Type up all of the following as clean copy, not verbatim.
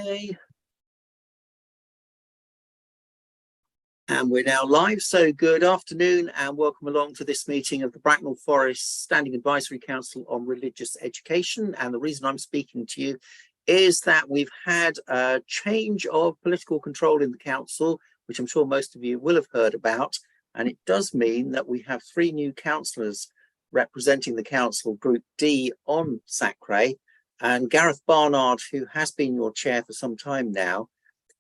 Okay. And we're now live. So good afternoon and welcome along to this meeting of the Bracknell Forest Standing Advisory Council on Religious Education. And the reason I'm speaking to you is that we've had a change of political control in the council, which I'm sure most of you will have heard about. And it does mean that we have 3 new councillors representing the council, Group D on Sacre. And Gareth Barnard, who has been your chair for some time now,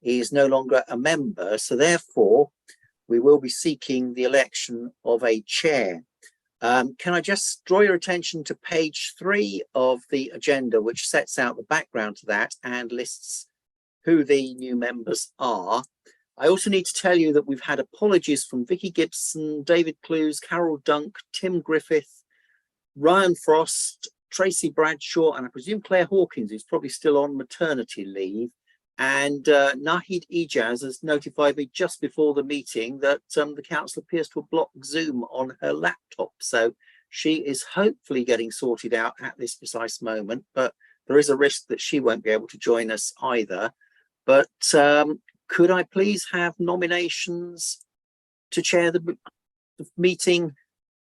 is no longer a member. So therefore, we will be seeking the election of a chair. Can I just draw your attention to page 3 of the agenda, which sets out the background to that and lists who the new members are. I also need to tell you that we've had apologies from Vicky Gibson, David Clues, Carol Dunk, Tim Griffith, Ryan Frost, Tracy Bradshaw, and I presume Claire Hawkins, who's probably still on maternity leave. And Nahid Ijaz has notified me just before the meeting that the council appears to have blocked Zoom on her laptop. So she is hopefully getting sorted out at this precise moment, but there is a risk that she won't be able to join us either. But could I please have nominations to chair the meeting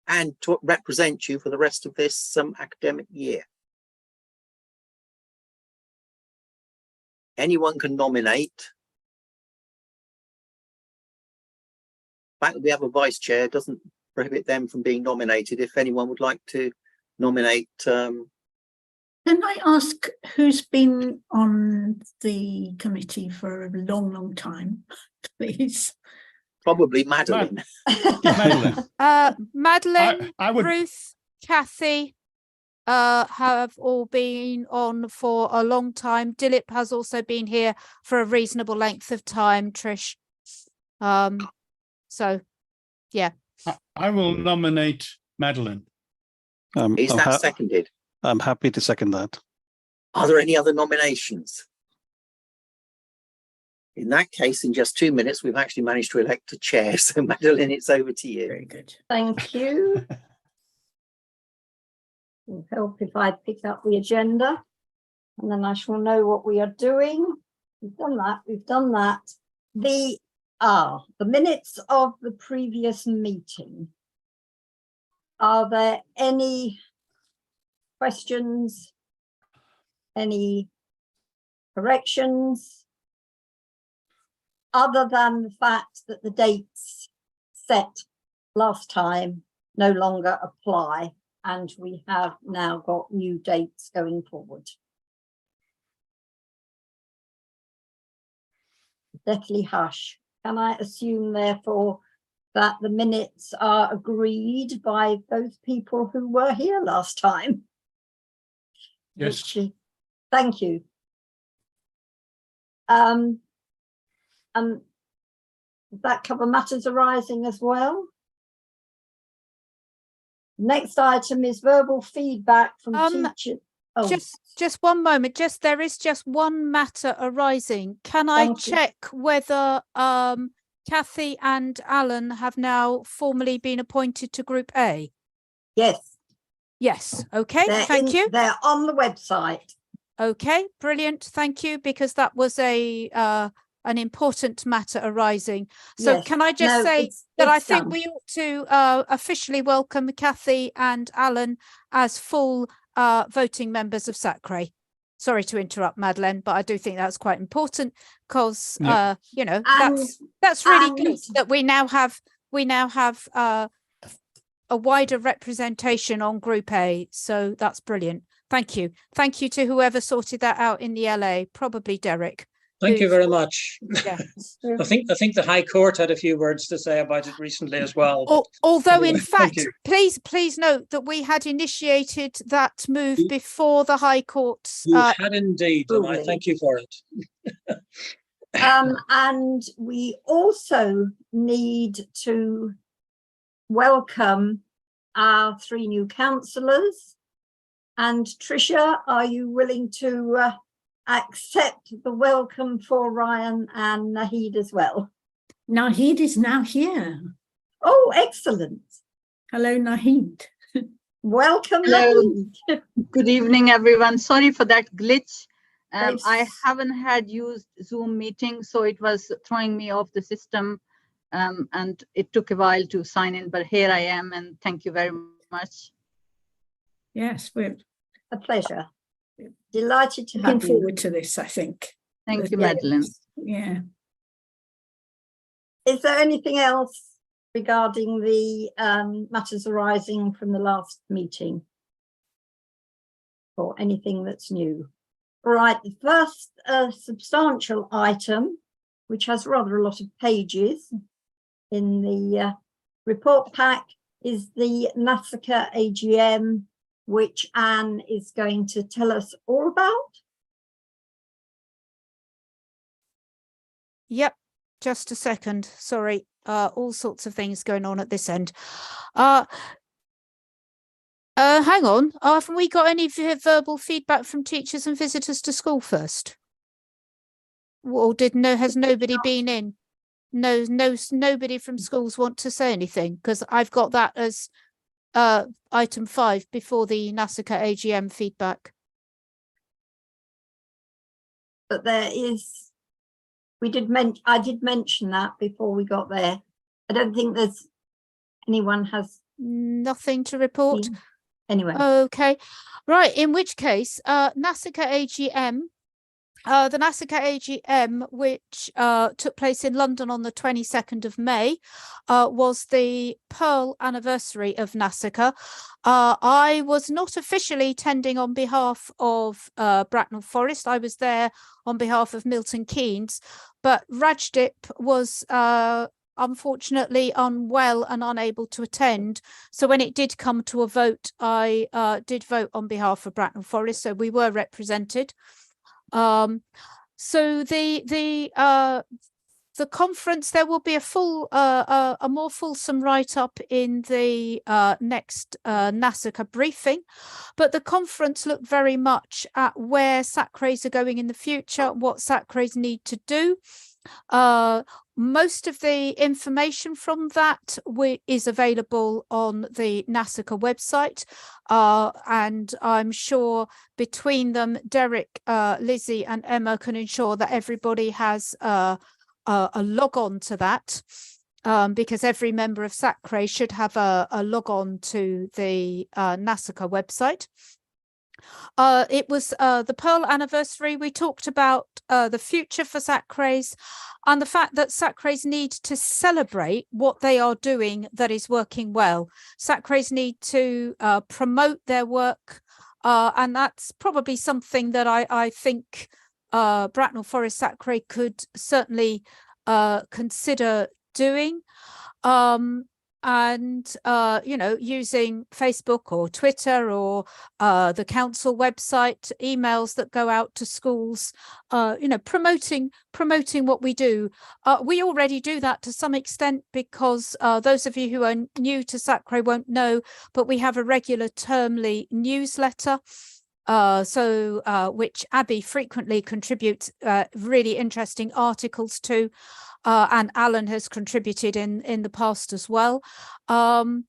and to represent you for the rest of this academic year? Anyone can nominate. The fact that we have a vice chair doesn't prohibit them from being nominated. If anyone would like to nominate. Can I ask who's been on the committee for a long, long time, please? Probably Madeline. Madeline, I would... Ruth, Kathy have all been on for a long time. Dilip has also been here for a reasonable length of time, Trish. So, yeah. I will nominate Madeline. Is that seconded? I'm happy to second that. Are there any other nominations? In that case, in just 2 minutes, we've actually managed to elect a chair. So, Madeline, it's over to you. Very good. Thank you. It'll help if I pick up the agenda and then I shall know what we are doing. We've done that. We've done that. The minutes of the previous meeting. Are there any questions? Any corrections? Other than the fact that the dates set last time no longer apply and we have now got new dates going forward. Deathly hush. Can I assume therefore that the minutes are agreed by those people who were here last time? Yes. Thank you. And does that cover matters arising as well? Next item is verbal feedback from teachers. Oh. Just one moment. There is just one matter arising. Can I check whether Kathy and Alan have now formally been appointed to Group A? Yes. Yes. Okay. Thank you. They're on the website. Okay. Brilliant. Thank you, because that was an important matter arising. So yes. Can I just say that I think we ought to officially welcome Kathy and Alan as full voting members of Sacre. Sorry to interrupt, Madeleine, but I do think that's quite important because you know, that's really good that we now have a wider representation on Group A. So that's brilliant. Thank you. Thank you to whoever sorted that out in the LA, probably Derek. Thank you very much. Yeah. I think the High Court had a few words to say about it recently as well. Although, in fact, please note that we had initiated that move before the High Court. You had indeed, and I thank you for it. And we also need to welcome our 3 new councillors. And Tricia, are you willing to accept the welcome for Ryan and Nahid as well? Nahid is now here. Oh, excellent. Hello, Nahid. Welcome. Hello. Nahid. Good evening, everyone. Sorry for that glitch. They've haven't had used Zoom meeting, so it was throwing me off the system, and it took a while to sign in, but here I am, and thank you very much. Yes, we're a pleasure. Delighted to looking have you. forward to this, I think. Thank you, Yeah. Madeline. Yeah. Is there anything else regarding the matters arising from the last meeting? Or anything that's new? All right, the first substantial item, which has rather a lot of pages in the report pack, is the NASACA AGM, which Anne is going to tell us all about. Yep, just a second. Sorry, all sorts of things going on at this end. Hang on, haven't we got any verbal feedback from teachers and visitors to school first? Or has nobody been in? Nobody from schools want to say anything, because I've got that as item 5 before the NASACA AGM feedback. But there is, I did mention that before we got there. I don't think there's anyone has Nothing to report. been- anyway. Okay, right. In which case, NASACA AGM, the NASACA AGM, which took place in London on the 22nd of May, was the Pearl anniversary of NASACA. I was not officially attending on behalf of Bracknell Forest. I was there on behalf of Milton Keynes, but Rajdip was unfortunately unwell and unable to attend. So when it did come to a vote, I did vote on behalf of Bracknell Forest, so we were represented. So the conference, there will be a more fulsome write-up in the next NASACA briefing, but the conference looked very much at where SACRAs are going in the future, what SACRAs need to do. Most of the information from that is available on the NASACA website, and I'm sure between them, Derek, Lizzie and Emma can ensure that everybody has a log on to that, because every member of SACRA should have a log on to the NASACA website. It was the Pearl anniversary. We talked about the future for SACRAs and the fact that SACRAs need to celebrate what they are doing that is working well. SACRAs need to promote their work, and that's probably something that I think Bracknell Forest SACRA could certainly consider doing. And using Facebook or Twitter or the council website, emails that go out to schools, promoting what we do. We already do that to some extent, because those of you who are new to SACRA won't know, but we have a regular termly newsletter, which Abby frequently contributes really interesting articles to. And Alan has contributed in the past as well. What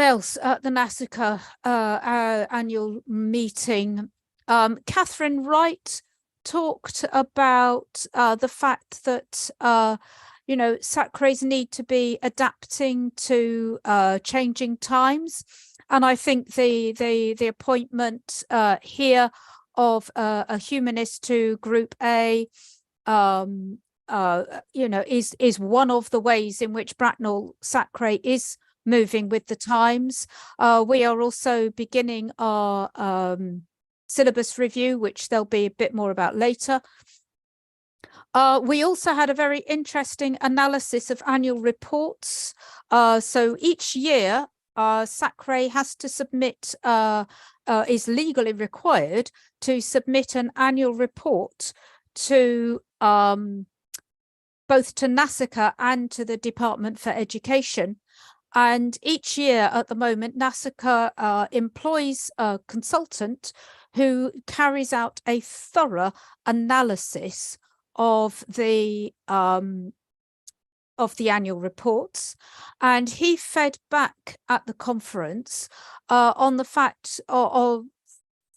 else at the NASACA annual meeting? Catherine Wright talked about the fact that SACRAs need to be adapting to changing times, and I think the appointment here of a humanist to Group A is one of the ways in which Bracknell SACRA is moving with the times. We are also beginning our syllabus review, which there'll be a bit more about later. We also had a very interesting analysis of annual reports. So each year, SACRA has to submit, is legally required to submit an annual report to both to NASACA and to the Department for Education. And each year at the moment, NASACA employs a consultant who carries out a thorough analysis of the annual reports. And he fed back at the conference on the fact of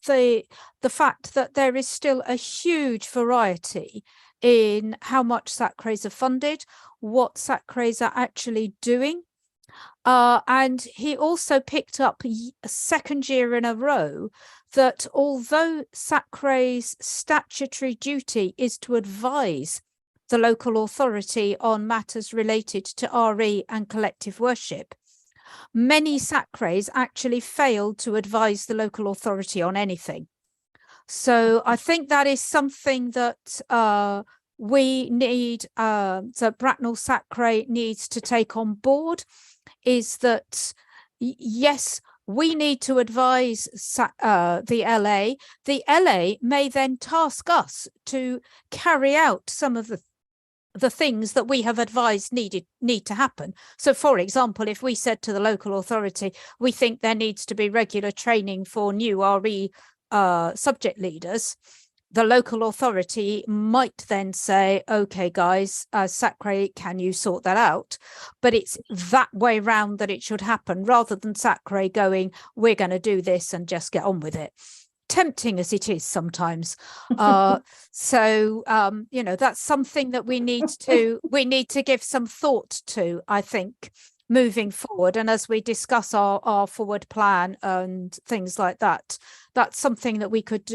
the fact that there is still a huge variety in how much SACRAs are funded, what SACRAs are actually doing. And he also picked up a second year in a row that although SACRA's statutory duty is to advise the local authority on matters related to RE and collective worship, many SACRAs actually failed to advise the local authority on anything. So I think that is something that we need, that Bracknell SACRA needs to take on board, is that, yes, we need to advise the LA. The LA may then task us to carry out some of the things that we have advised need to happen. So, for example, if we said to the local authority, we think there needs to be regular training for new RE subject leaders, the local authority might then say, okay, guys, SACRA, can you sort that out? But it's that way round that it should happen, rather than SACRA going, we're going to do this and just get on with it. Tempting as it is sometimes. So, you know, that's something that we need to give some thought to, I think, moving forward. And as we discuss our forward plan and things like that, that's something that we could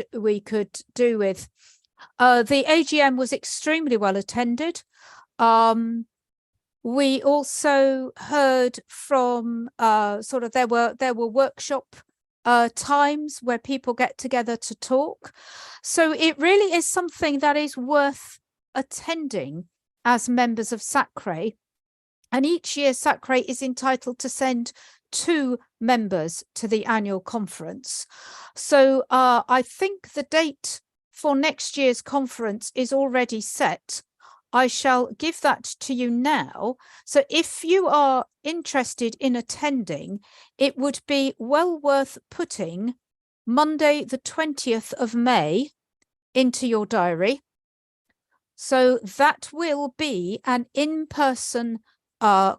do with. The AGM was extremely well attended. We also heard from there were workshop times where people get together to talk. So it really is something that is worth attending as members of SACRA. And each year SACRA is entitled to send 2 members to the annual conference. So I think the date for next year's conference is already set. I shall give that to you now. So if you are interested in attending, it would be well worth putting Monday, the 20th of May into your diary. So that will be an in-person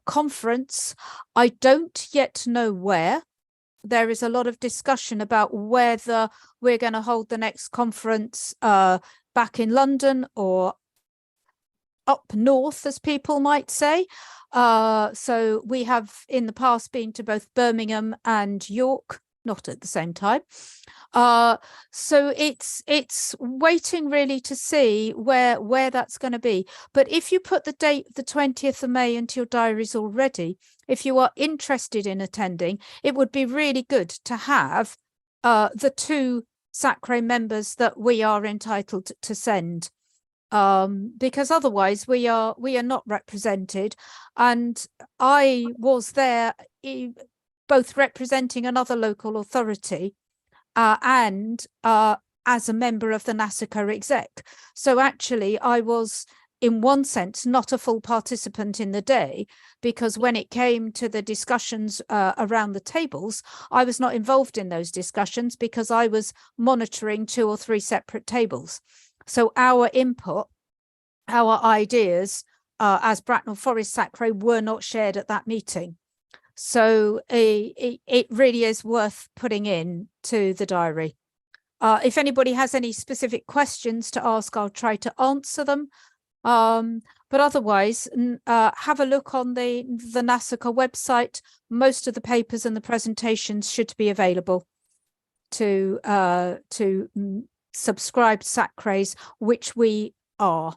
conference. I don't yet know where. There is a lot of discussion about whether we're going to hold the next conference back in London or up north, as people might say. So we have in the past been to both Birmingham and York, not at the same time. So it's waiting really to see where that's going to be. But if you put the date, the 20th of May, into your diaries already, if you are interested in attending, it would be really good to have the 2 SACRA members that we are entitled to send. Because otherwise we are not represented. And I was there both representing another local authority and as a member of the NASACA exec. So actually I was, in one sense, not a full participant in the day, because when it came to the discussions around the tables, I was not involved in those discussions because I was monitoring 2 or 3 separate tables. So our input, our ideas as Bracknell Forest SACRA were not shared at that meeting. So it really is worth putting in to the diary. If anybody has any specific questions to ask, I'll try to answer them. But otherwise, have a look on the NASACA website. Most of the papers and the presentations should be available to subscribed SACRAs, which we are.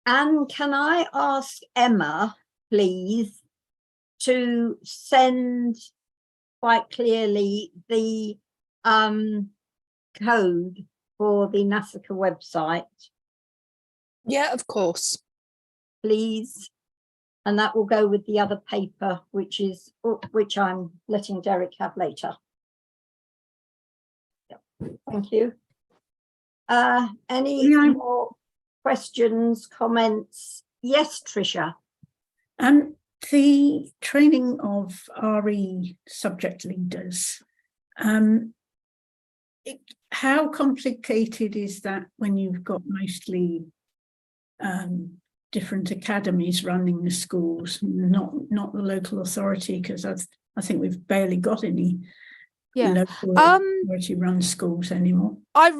And can I ask Emma, please, to send quite clearly the code for the NASACA website? Yeah, of course. Please. And that will go with the other paper, which I'm letting Derek have later. Thank you. Any more questions, comments? Yes, Tricia. The training of RE subject leaders, how complicated is that when you've got mostly different academies running the schools, not the local authority? Because I think we've barely got any Yeah. local authority run schools anymore. I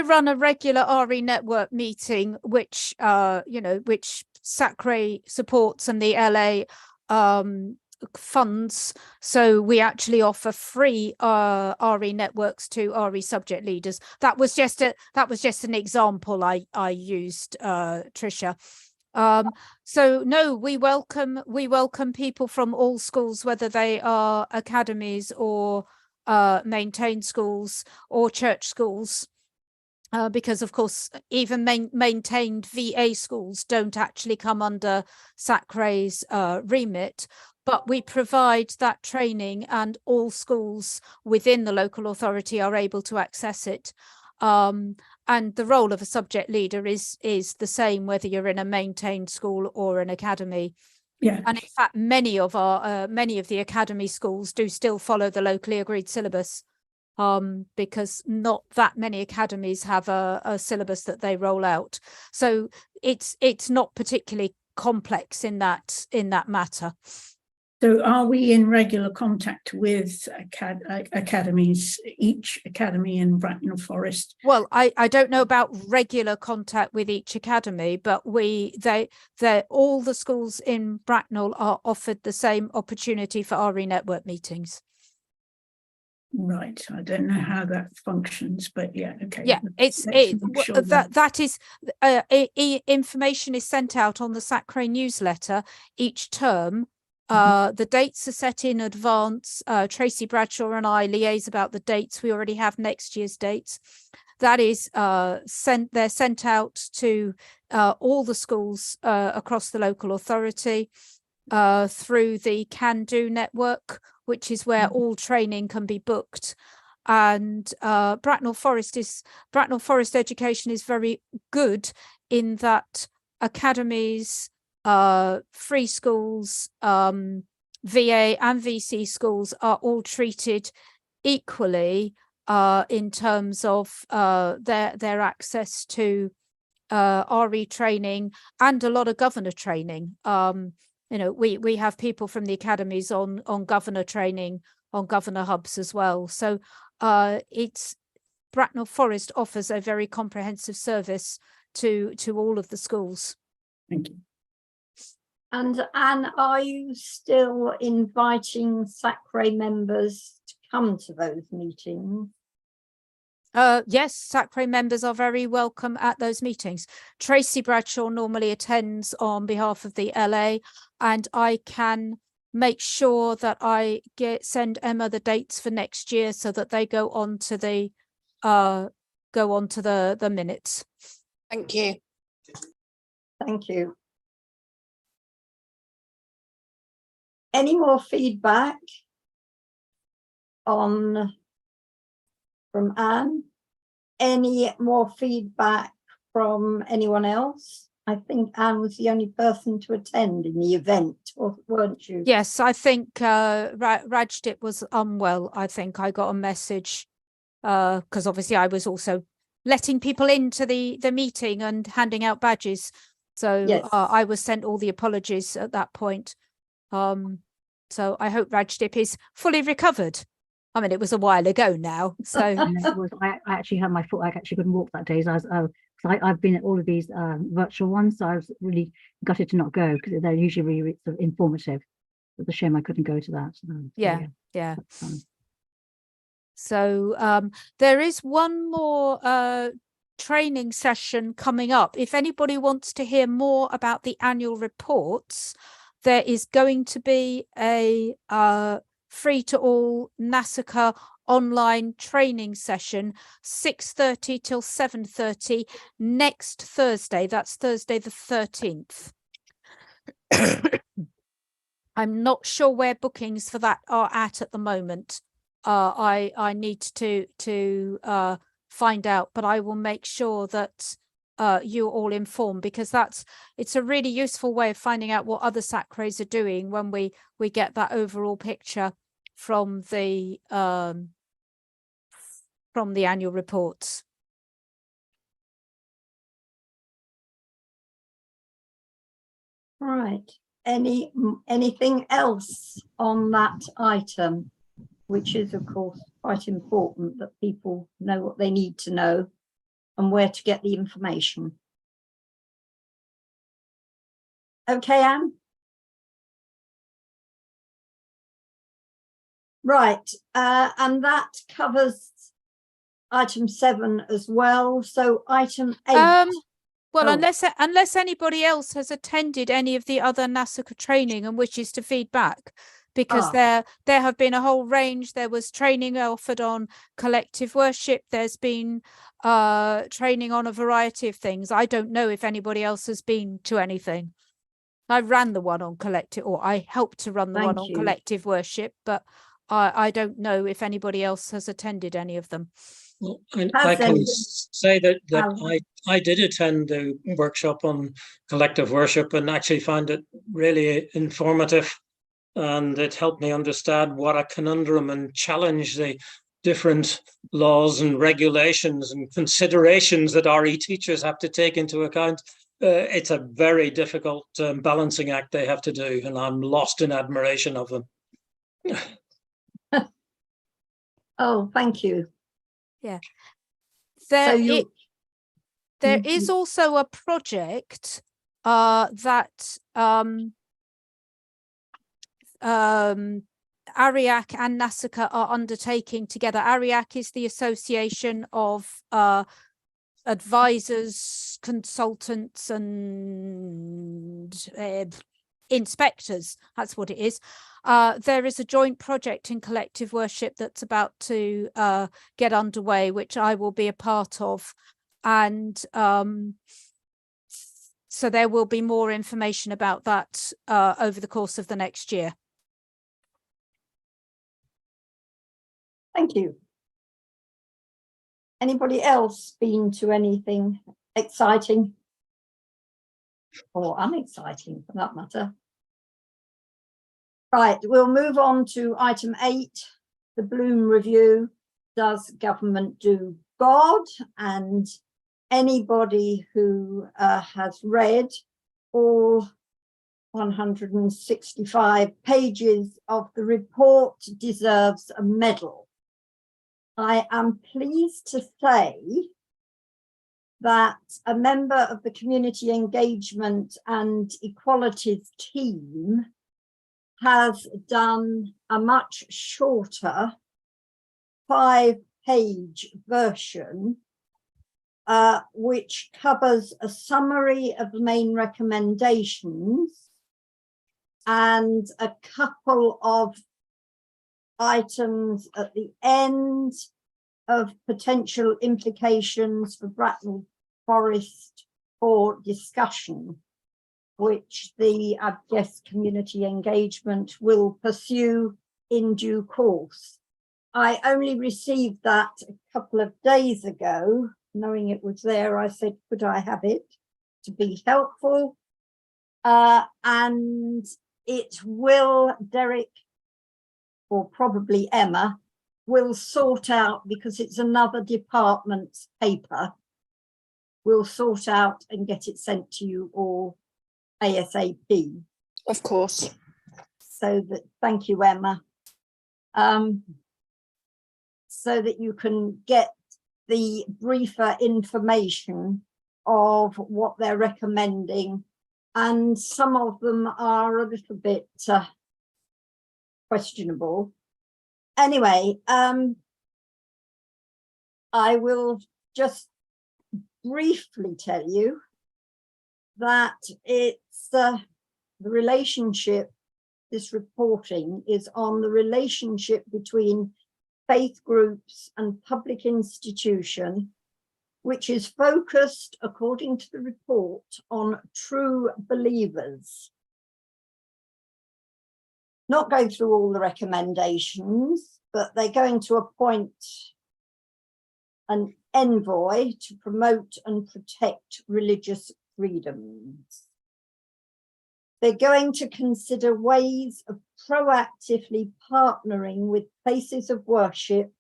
run a regular RE network meeting, which which SACRE supports and the LA funds. So we actually offer free RE networks to RE subject leaders. That was just an example I used, Tricia. So no, we welcome people from all schools, whether they are academies or maintained schools or church schools, because of course even maintained VA schools don't actually come under SACRE's remit, but we provide that training and all schools within the local authority are able to access it. And the role of a subject leader is the same whether you're in a maintained school or an academy. Yeah. And in fact, many of the academy schools do still follow the locally agreed syllabus, because not that many academies have a syllabus that they roll out. So it's not particularly complex in that matter. So are we in regular contact with academies, each academy in Bracknell Forest? Well, I don't know about regular contact with each academy, but all the schools in Bracknell are offered the same opportunity for RE network meetings. Right. I don't know how that functions, but yeah, okay. Yeah, information is sent out on the SACRE newsletter each term. The dates are set in advance. Tracy Bradshaw and I liaise about the dates. We already have next year's dates. That is they're sent out to all the schools across the local authority through the Can Do network, which is where all training can be booked. And Bracknell Forest education is very good in that academies, free schools, VA and VC schools are all treated equally in terms of their access to RE training and a lot of governor training. We have people from the academies on governor training, on governor hubs as well. So Bracknell Forest offers a very comprehensive service to all of the schools. Thank you. And Anne, are you still inviting SACRE members to come to those meetings? Yes, SACRE members are very welcome at those meetings. Tracy Bradshaw normally attends on behalf of the LA, and I can make sure that I send Emma the dates for next year so that they go on to the minutes. Thank you. Thank you. Any more feedback from Anne? Any more feedback from anyone else? I think Anne was the only person to attend in the event, weren't you? Yes, I think Rajdip was unwell. I think I got a message because obviously I was also letting people into the meeting and handing out badges. So yes. I was sent all the apologies at that point. So I hope Rajdip is fully recovered. I mean, it was a while ago now. So I actually had my foot. I actually couldn't walk that day. So I've been at all of these virtual ones. So I was really gutted to not go because they're usually really sort of informative. It's a shame I couldn't go to that. Yeah. So there is one more training session coming up. If anybody wants to hear more about the annual reports, there is going to be a free-to-all NASACA online training session, 6:30 till 7:30 next Thursday. That's Thursday the 13th. I'm not sure where bookings for that are at the moment. I need to find out, but I will make sure that you're all informed, because it's a really useful way of finding out what other SACREs are doing when we get that overall picture from the annual reports. Right. Anything else on that item? which is of course quite important that people know what they need to know and where to get the information. Okay, Anne? Right, and that covers item 7 as well. So item 8. Well, Oh. unless anybody else has attended any of the other NASACA training and wishes to feed back, because there have been a whole range. There was training offered on collective worship. There's been training on a variety of things. I don't know if anybody else has been to anything. I ran the one on collective, or I helped to run the one on collective worship, but I don't know if anybody else has attended any of them. Well, I can say that I did attend the workshop on collective worship and actually found it really informative, and it helped me understand what a conundrum and challenge the different laws and regulations and considerations that RE teachers have to take into account. It's a very difficult balancing act they have to do, and I'm lost in admiration of them. Oh, thank you. Yeah. There is also a project that ARIAC and NASACA are undertaking together. ARIAC is the Association of Advisors, Consultants and Inspectors. That's what it is. There is a joint project in collective worship that's about to get underway, which I will be a part of. And so there will be more information about that over the course of the next year. Thank you. Anybody else been to anything exciting or unexciting for that matter? Right, we'll move on to item 8, the Bloom Review. Does government do God? And anybody who has read all 165 pages of the report deserves a medal. I am pleased to say that a member of the Community Engagement and Equalities team has done a much shorter 5-page version, which covers a summary of the main recommendations and a couple of items at the end of potential implications for Bracknell Forest for discussion, which the community engagement will pursue in due course. I only received that a couple of days ago. Knowing it was there, I said, could I have it to be helpful? And it will, Derek, or probably Emma, will sort out, because it's another department's paper, we'll sort out and get it sent to you all ASAP. Of course. So that, thank you, Emma. So that you can get the briefer information of what they're recommending. And some of them are a little bit questionable. Anyway, I will just briefly tell you that it's the relationship, this reporting is on the relationship between faith groups and public institution, which is focused, according to the report, on true believers. Not going through all the recommendations, but they're going to appoint an envoy to promote and protect religious freedoms. They're going to consider ways of proactively partnering with places of worship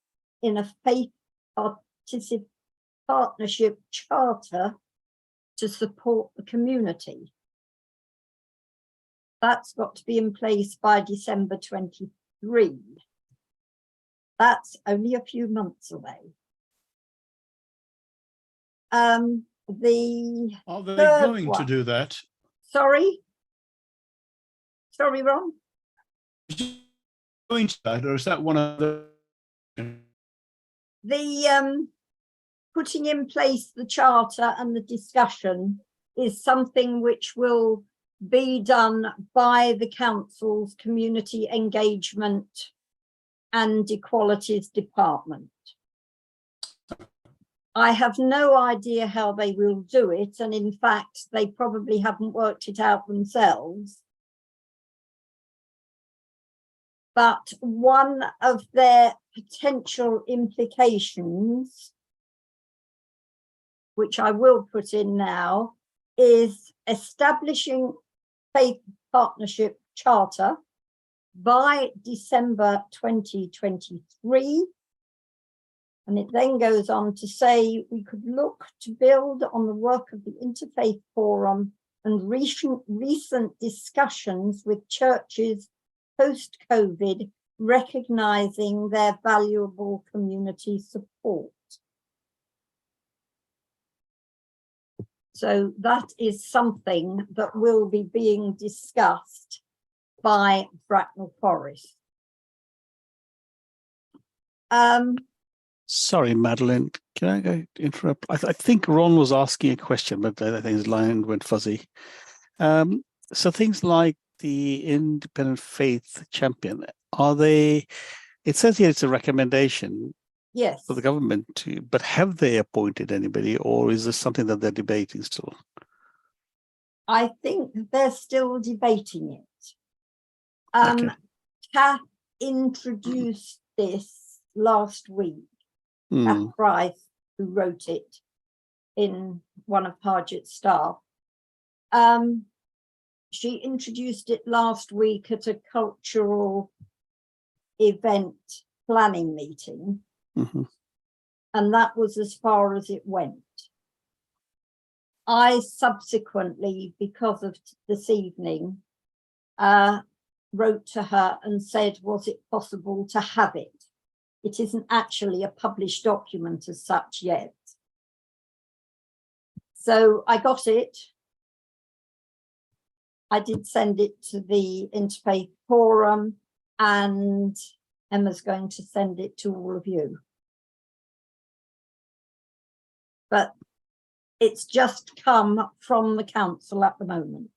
in a faith partnership charter to support the community. That's got to be in place by December 23. That's only a few months away. The Are they third going to one. do that? Sorry, Ron. Going to that, or is that one of the? The putting in place the charter and the discussion is something which will be done by the council's community engagement and equalities department. I have no idea how they will do it, and in fact they probably haven't worked it out themselves. But one of their potential implications, which I will put in now, is establishing faith partnership charter by December 2023. And it then goes on to say we could look to build on the work of the Interfaith Forum and recent discussions with churches post-COVID, recognising their valuable community support. So that is something that will be being discussed by Bracknell Forest. Sorry, Madeline, can I go interrupt? I think Ron was asking a question, but I think his line went fuzzy. So things like the Independent Faith Champion, are they, it says here it's a recommendation Yes. for the government to, but have they appointed anybody, or is this something that they're debating still? I think they're still debating it. Okay. Kath introduced this last week. Kath Price, who wrote it in one of Parget's staff. She introduced it last week at a cultural event planning meeting. And that was as far as it went. I subsequently, because of this evening, wrote to her and said, was it possible to have it? It isn't actually a published document as such yet. So I got it. I did send it to the Interfaith Forum, and Emma's going to send it to all of you. But it's just come from the council at the moment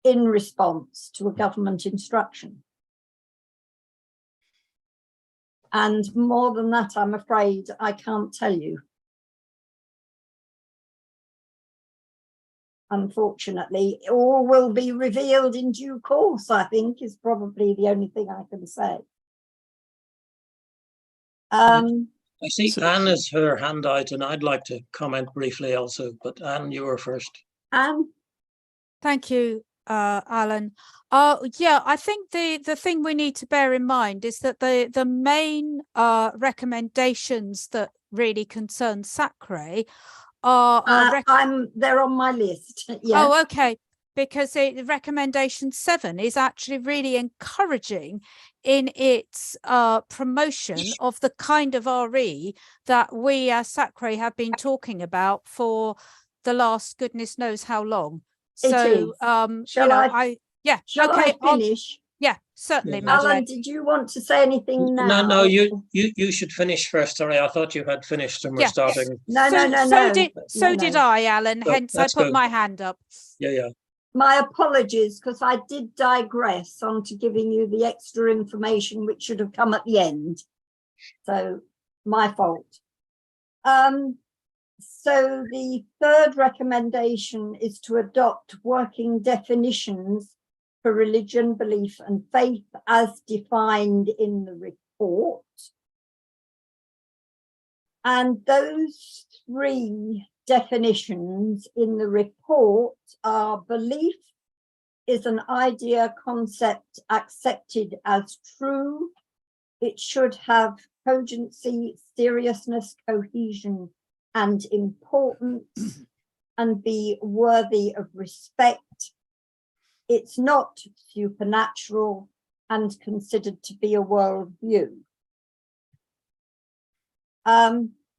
in response to a government instruction. And more than that, I'm afraid I can't tell you. Unfortunately, all will be revealed in due course, I think, is probably the only thing I can say. I see Anne has her hand out, and I'd like to comment briefly also, but Anne, you were first. Anne? Thank you, Alan. Yeah, I think the thing we need to bear in mind is that the main recommendations that really concern SACRE are they're on my list. Yeah. Oh, okay. Because recommendation 7 is actually really encouraging in its promotion of the kind of RE that we as SACRE have been talking about for the last goodness knows how long. So, Shall I finish? Yeah, certainly, Yeah. Madeleine. Alan, did you want to say anything now? No, you should finish first. Sorry, I thought you had finished and we're starting. No. So did I, Alan, hence I put my hand up. Yeah. My apologies, because I did digress onto giving you the extra information which should have come at the end. So my fault. So the third recommendation is to adopt working definitions for religion, belief and faith as defined in the report. And those 3 definitions in the report are: belief is an idea, concept accepted as true. It should have cogency, seriousness, cohesion, and importance, and be worthy of respect. It's not supernatural and considered to be a worldview.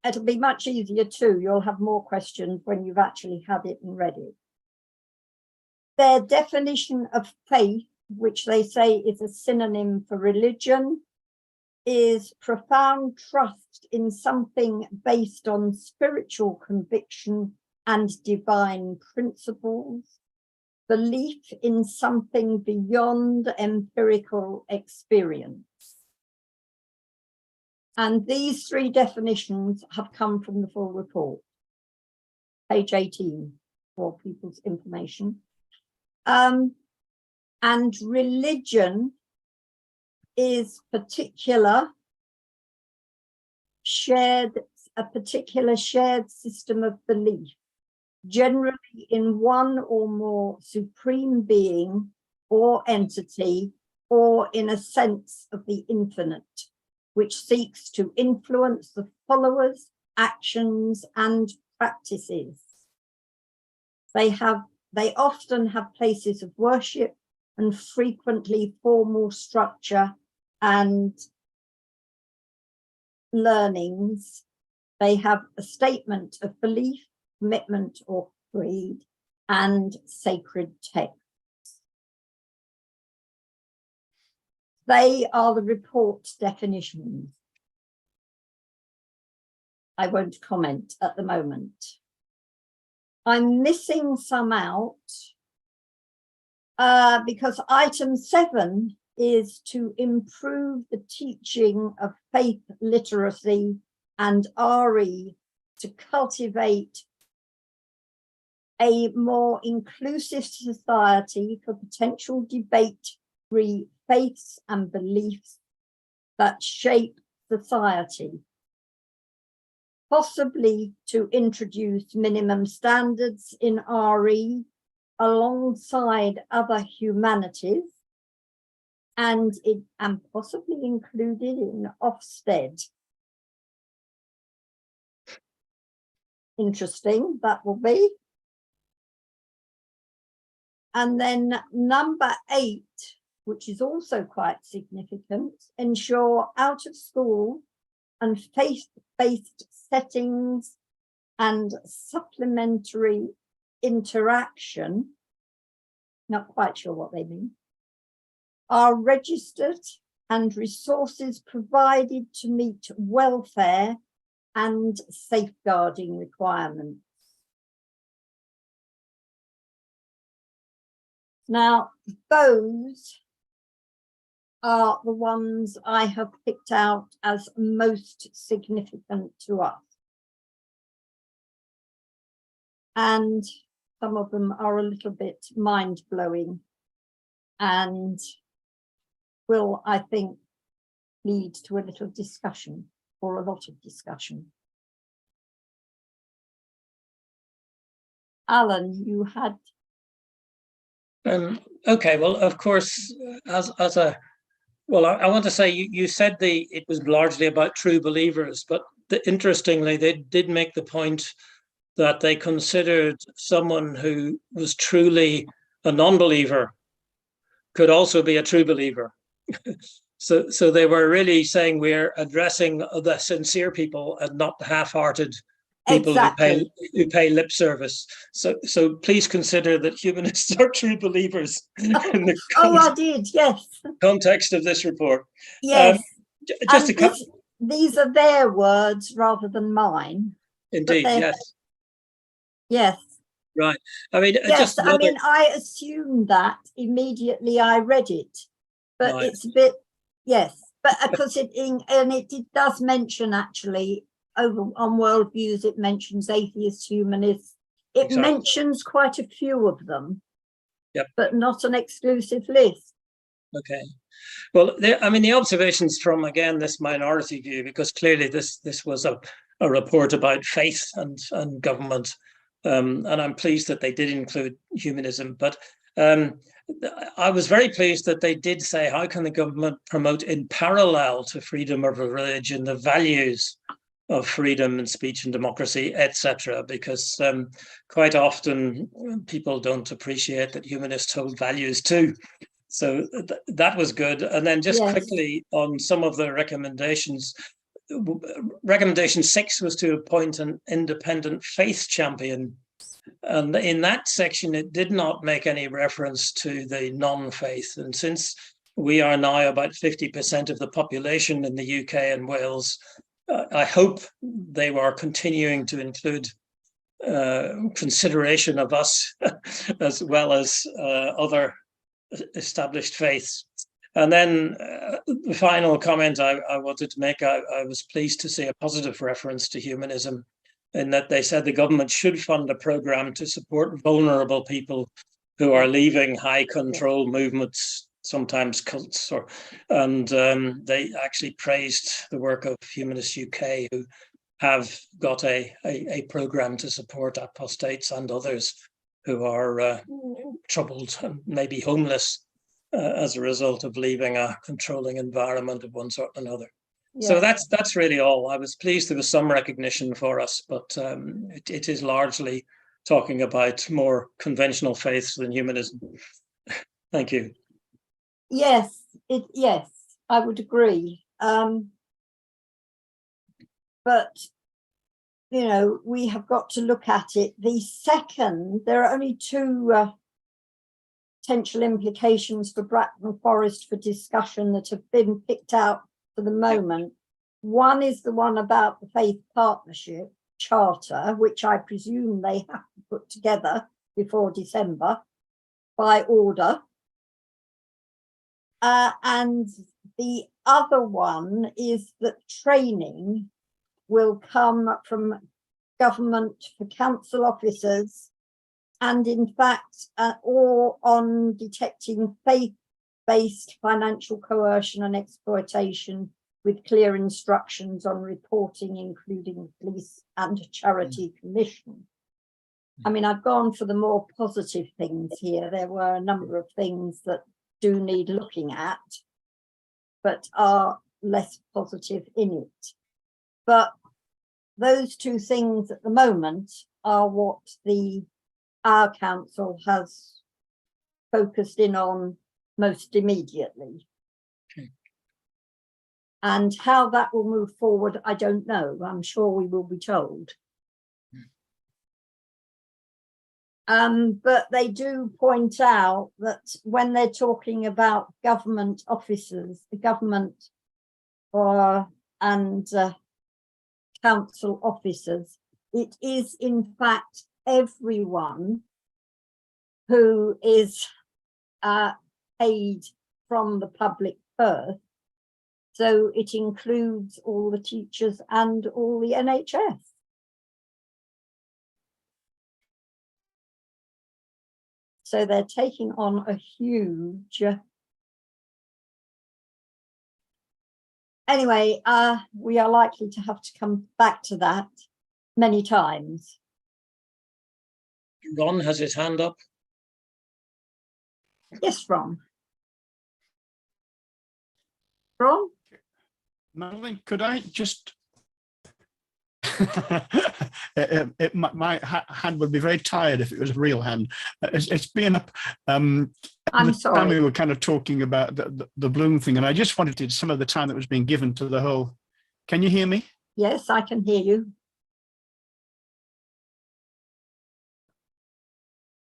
It'll be much easier too. You'll have more questions when you've actually had it and read it. Their definition of faith, which they say is a synonym for religion, is profound trust in something based on spiritual conviction and divine principles, belief in something beyond empirical experience. And these three definitions have come from the full report, page 18, for people's information. And religion is a particular shared system of belief, generally in one or more supreme being or entity, or in a sense of the infinite, which seeks to influence the followers' actions and practices. They often have places of worship and frequently formal structure and learnings. They have a statement of belief, commitment or creed, and sacred text. They are the report definitions. I won't comment at the moment. I'm missing some out because item 7 is to improve the teaching of faith literacy and RE to cultivate a more inclusive society for potential debate-free faiths and beliefs that shape society. Possibly to introduce minimum standards in RE alongside other humanities, and possibly included in Ofsted. Interesting, that will be. And then number 8, which is also quite significant, ensure out of school and faith-based settings and supplementary interaction, not quite sure what they mean, are registered and resources provided to meet welfare and safeguarding requirements. Now, those are the ones I have picked out as most significant to us. And some of them are a little bit mind-blowing and will, I think, lead to a little discussion or a lot of discussion. Alan, you had. Okay, well, of course, I want to say you said it was largely about true believers, but interestingly, they did make the point that they considered someone who was truly a non-believer could also be a true believer. So they were really saying we're addressing the sincere people and not the half-hearted people who pay lip service. So please consider that humanists are true believers in the I did, yes. Context of this report. Yes. Just these are their words rather than mine. Indeed, yes. Yes. Right. I mean, yes, I assumed that immediately I read it, but right. It's a bit, yes, but because it does mention actually over on worldviews, it mentions atheists, humanists. It mentions quite a few of them, but not an exclusive list. Okay. Well, the observations from, again, this minority view, because clearly this was a report about faith and government. And I'm pleased that they did include humanism, but I was very pleased that they did say, how can the government promote in parallel to freedom of religion the values of freedom and speech and democracy, etc. Because quite often people don't appreciate that humanists hold values too. So that was good. And then just Yes. quickly on some of the recommendations. Recommendation 6 was to appoint an independent faith champion. And in that section, it did not make any reference to the non-faith. And since we are now about 50% of the population in the UK and Wales, I hope they are continuing to include consideration of us as well as other established faiths. And then the final comment I wanted to make, I was pleased to see a positive reference to humanism, in that they said the government should fund a program to support vulnerable people who are leaving high control movements, sometimes cults, and they actually praised the work of Humanist UK, who have got a program to support apostates and others who are troubled and maybe homeless as a result of leaving a controlling environment of one sort or another. Yeah. So that's really all. I was pleased there was some recognition for us, but it is largely talking about more conventional faiths than humanism. Thank you. Yes, yes, I would agree. But, you know, we have got to look at it. There are only two potential implications for Bracknell Forest for discussion that have been picked out for the moment. One is the one about the Faith Partnership Charter, which I presume they have to put together before December by order. And the other one is that training will come from government for council officers, and in fact, or on detecting faith-based financial coercion and exploitation, with clear instructions on reporting, including police and charity commission. I mean, I've gone for the more positive things here. There were a number of things that do need looking at, but are less positive in it. But those two things at the moment are what our council has focused in on most immediately. Okay. And how that will move forward, I don't know. I'm sure we will be told. But they do point out that when they're talking about government officers, the government and council officers, it is in fact everyone who is paid from the public purse. So it includes all the teachers and all the NHS. So they're taking on a huge... Anyway, we are likely to have to come back to that many times. Ron has his hand up. Yes, Ron. Ron? Madeline, could I just... my hand would be very tired if it was a real hand. It's been up. I'm sorry. Time we were kind of talking about the Bloom thing, and I just wanted to some of the time that was being given to the whole. Can you hear me? Yes, I can hear you.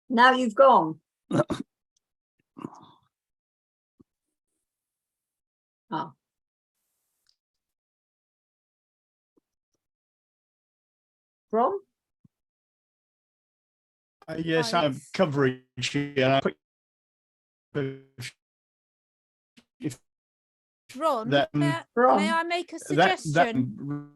Now you've gone. Oh. Ron? Yes, I'm coverage here. Ron, that, may I make a suggestion?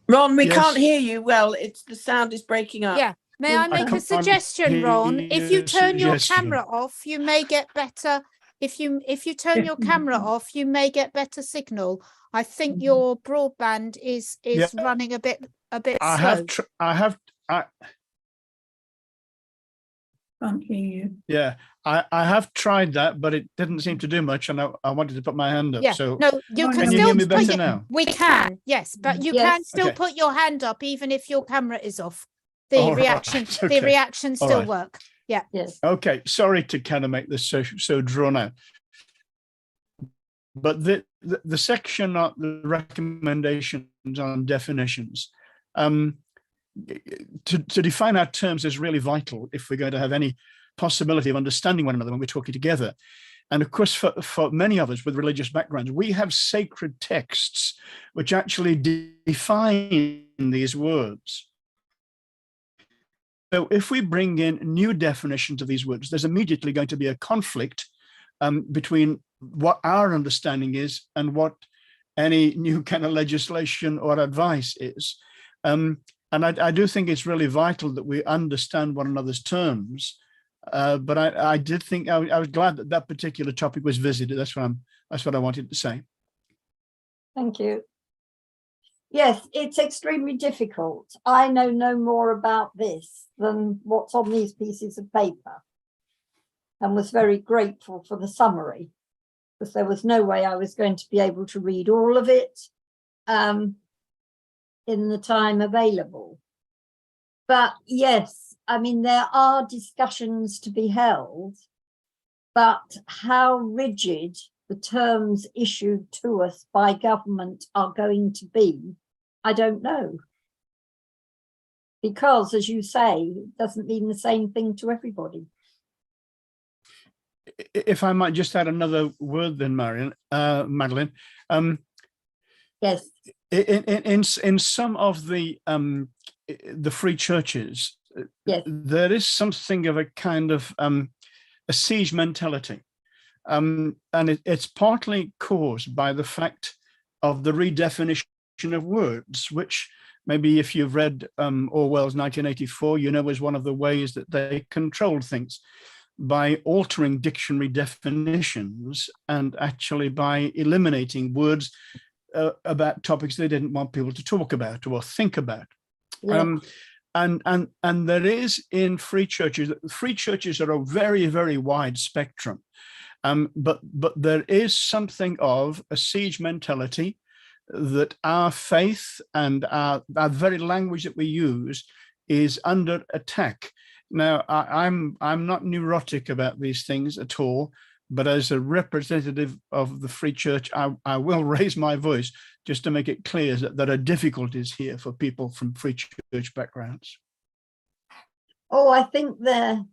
Ron, we can't hear you well. The sound is breaking up. Yeah. May I make a suggestion, Ron? If you turn your camera off, you may get better. If you turn your camera off, you may get better signal. I think your broadband is running a bit slow. Can't hear you. Yeah, I have tried that, but it didn't seem to do much, and I wanted to put my hand up. Yeah, So no, you can can you still hear me put better your- now? We can, yes, but you Yes. can still Okay. put your hand up even if your camera is off. The All reaction, right, okay. the reactions All still right. work. Yeah. Yes. Okay, sorry to kind of make this so drawn out. But the section on the recommendations on definitions, to define our terms is really vital if we're going to have any possibility of understanding one another when we're talking together. And of course, for many of us with religious backgrounds, we have sacred texts which actually define these words. So if we bring in new definitions of these words, there's immediately going to be a conflict between what our understanding is and what any new kind of legislation or advice is. And I do think it's really vital that we understand one another's terms. But I did think I was glad that that particular topic was visited. That's what I wanted to say. Thank you. Yes, it's extremely difficult. I know no more about this than what's on these pieces of paper, and was very grateful for the summary, because there was no way I was going to be able to read all of it in the time available. But yes, I mean, there are discussions to be held, but how rigid the terms issued to us by government are going to be, I don't know. Because, as you say, it doesn't mean the same thing to everybody. If I might just add another word then, Madeline. Yes. In some of the free churches, yes, there is something of a kind of a siege mentality. And it's partly caused by the fact of the redefinition of words, which maybe if you've read Orwell's 1984, you know was one of the ways that they controlled things, by altering dictionary definitions and actually by eliminating words about topics they didn't want people to talk about or think about. Yeah. And there is in free churches are a very, very wide spectrum. But there is something of a siege mentality that our faith and our very language that we use is under attack. Now, I'm not neurotic about these things at all, but as a representative of the Free Church, I will raise my voice just to make it clear that there are difficulties here for people from Free Church backgrounds. Oh, I think there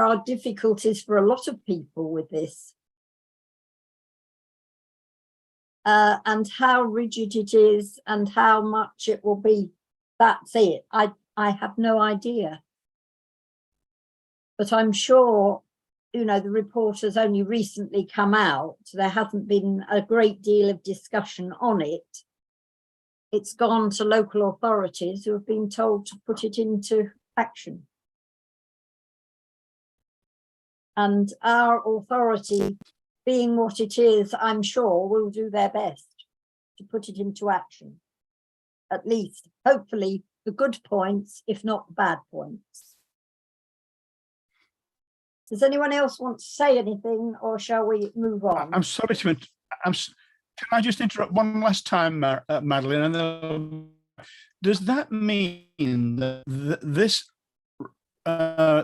are difficulties for a lot of people with this. And how rigid it is and how much it will be, that's it. I have no idea. But I'm sure, you know, the report has only recently come out. There hasn't been a great deal of discussion on it. It's gone to local authorities who have been told to put it into action. And our authority, being what it is, I'm sure will do their best to put it into action. At least, hopefully, the good points, if not the bad points. Does anyone else want to say anything, or shall we move on? I'm sorry to can I just interrupt one last time, Madeline? And then, does that mean that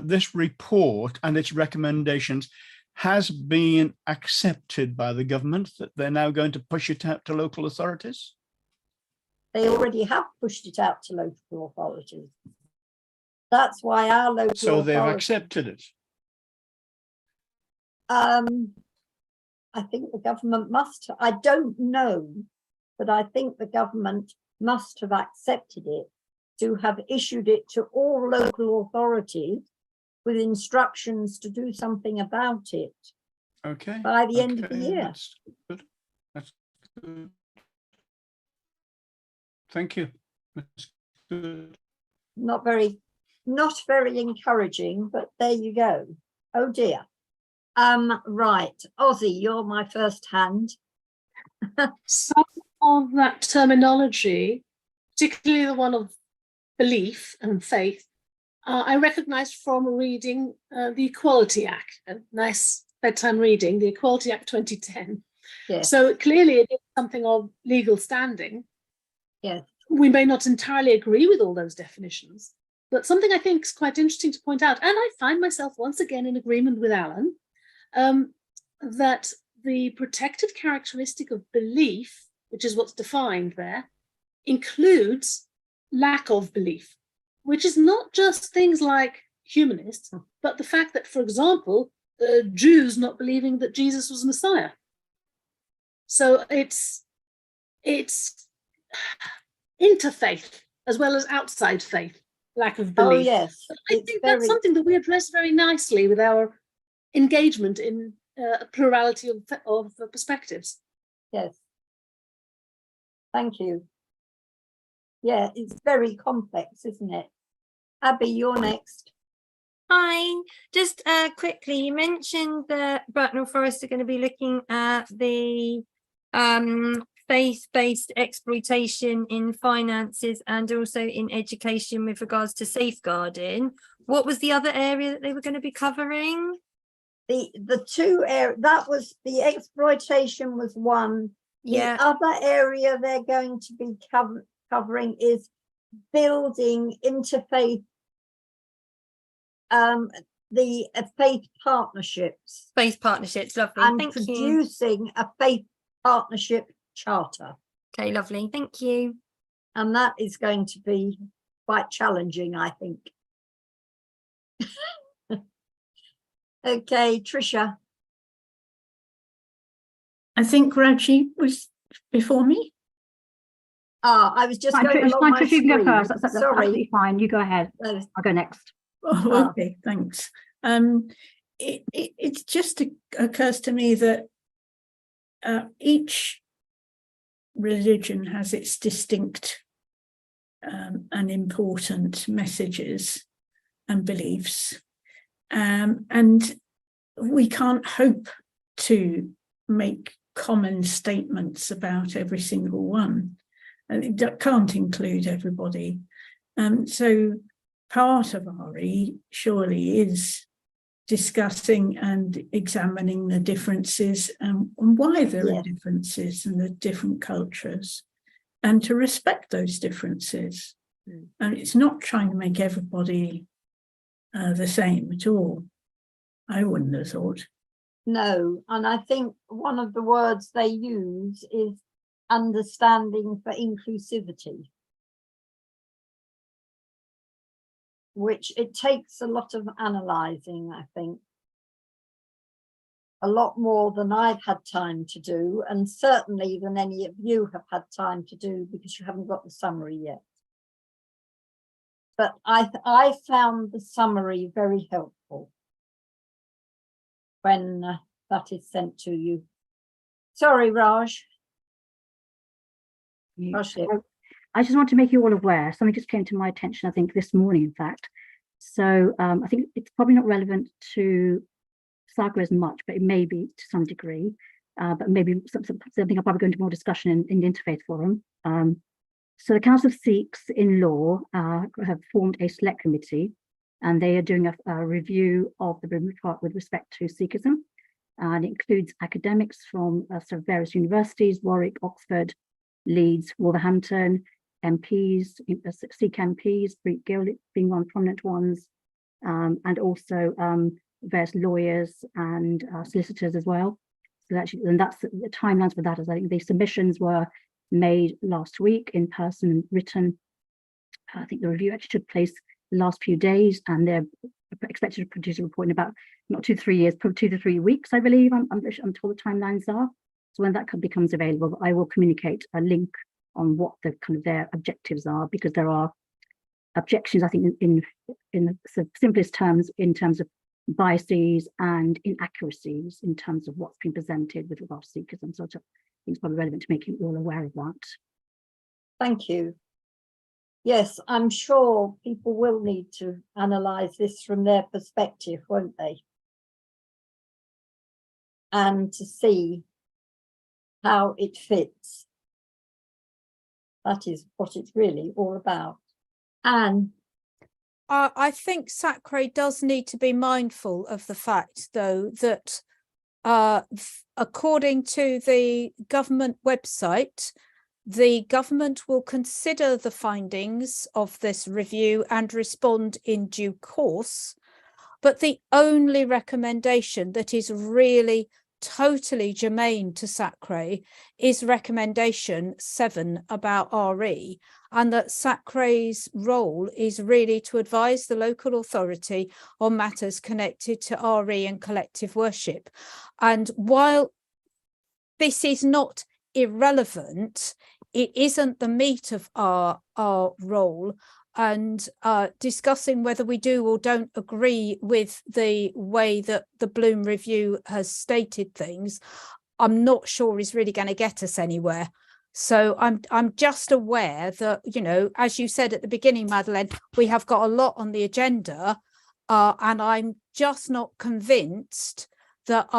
this report and its recommendations has been accepted by the government, that they're now going to push it out to local authorities? They already have pushed it out to local authorities. That's why our local So they've accepted it. I think the government must, I don't know, but I think the government must have accepted it to have issued it to all local authorities with instructions to do something about it. Okay. By the end of the year. That's good. That's good. Thank you. That's good. Not very encouraging, but there you go. Oh dear. Right, Ozzy, you're my first hand. Some of that terminology, particularly the one of belief and faith, I recognised from reading the Equality Act, a nice bedtime reading, the Equality Act 2010. Yes. So clearly it is something of legal standing. Yes. We may not entirely agree with all those definitions, but something I think is quite interesting to point out, and I find myself once again in agreement with Alan, that the protected characteristic of belief, which is what's defined there, includes lack of belief, which is not just things like humanists, but the fact that, for example, Jews not believing that Jesus was Messiah. So it's interfaith as well as outside faith, lack of belief. Oh, yes. I think that's something that we address very nicely with our engagement in a plurality of perspectives. Yes. Thank you. Yeah, it's very complex, isn't it? Abby, you're next. Hi, just quickly, you mentioned that Bracknell Forest are going to be looking at the faith-based exploitation in finances and also in education with regards to safeguarding. What was the other area that they were going to be covering? The two areas, that was the exploitation was one. Yeah. The other area they're going to be covering is building interfaith, the faith partnerships. Faith partnerships, lovely. And Thank you. producing a faith partnership charter. Okay, lovely. Thank you. And that is going to be quite challenging, I think. Okay, Tricia. I think Raji was before me. I was just Fine, going it's along fine, my Tricia, you can go screen. first. That's Sorry. absolutely fine. You go ahead. I'll go next. Oh, okay, thanks. It just occurs to me that each religion has its distinct and important messages and beliefs, and we can't hope to make common statements about every single one. And it can't include everybody. So part of RE surely is discussing and examining the differences and why there are differences in the different cultures, and to respect those differences. And it's not trying to make everybody the same at all. I wouldn't have thought. No, and I think one of the words they use is understanding for inclusivity, which it takes a lot of analysing, I think. A lot more than I've had time to do, and certainly than any of you have had time to do, because you haven't got the summary yet. But I found the summary very helpful when that is sent to you. Sorry, Raj. I just want to make you all aware, something just came to my attention, I think this morning, in fact. So I think it's probably not relevant to Saga as much, but it may be to some degree, but maybe something I'll probably go into more discussion in the Interfaith Forum. So the Council of Sikhs in Law have formed a select committee, and they are doing a review of the report with respect to Sikhism. And it includes academics from various universities, Warwick, Oxford, Leeds, Wolverhampton, MPs, Sikh MPs, Preet Gill being one of the prominent ones, and also various lawyers and solicitors as well. So actually, and that's the timelines for that. Is I think the submissions were made last week in person and written. I think the review actually took place the last few days, and they're expected to produce a report in about not 2 to 3 years, probably 2 to 3 weeks, I believe, until the timelines are. So when that becomes available, I will communicate a link on what the kind of their objectives are, because there are objections, I think, in the simplest terms, in terms of biases and inaccuracies in terms of what's been presented with regard to Sikhism. So I think it's probably relevant to make you all aware of that. Thank you. Yes, I'm sure people will need to analyse this from their perspective, won't they? And to see how it fits. That is what it's really all about. And I think SACRE does need to be mindful of the fact, though, that according to the government website, the government will consider the findings of this review and respond in due course. But the only recommendation that is really totally germane to SACRE is recommendation 7 about RE, and that SACRE's role is really to advise the local authority on matters connected to RE and collective worship. And while this is not irrelevant, it isn't the meat of our role, and discussing whether we do or don't agree with the way that the Bloom Review has stated things, I'm not sure is really going to get us anywhere. So I'm just aware that, you know, as you said at the beginning, Madeleine, we have got a lot on the agenda, and I'm just not convinced that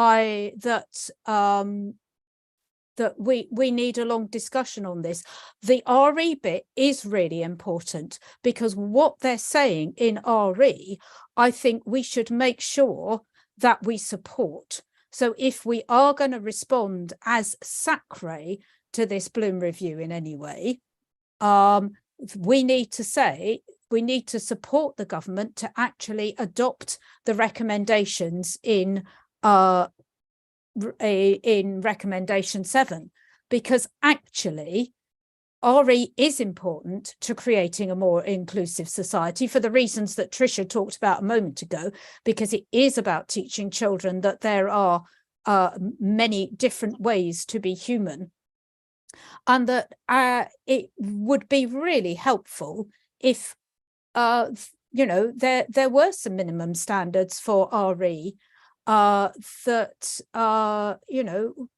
that we need a long discussion on this. The RE bit is really important, because what they're saying in RE, I think we should make sure that we support. So if we are going to respond as SACRE to this Bloom Review in any way, we need to say, we need to support the government to actually adopt the recommendations in recommendation 7, because actually RE is important to creating a more inclusive society for the reasons that Tricia talked about a moment ago, because it is about teaching children that there are many different ways to be human, and that it would be really helpful if you know, there were some minimum standards for RE that you know,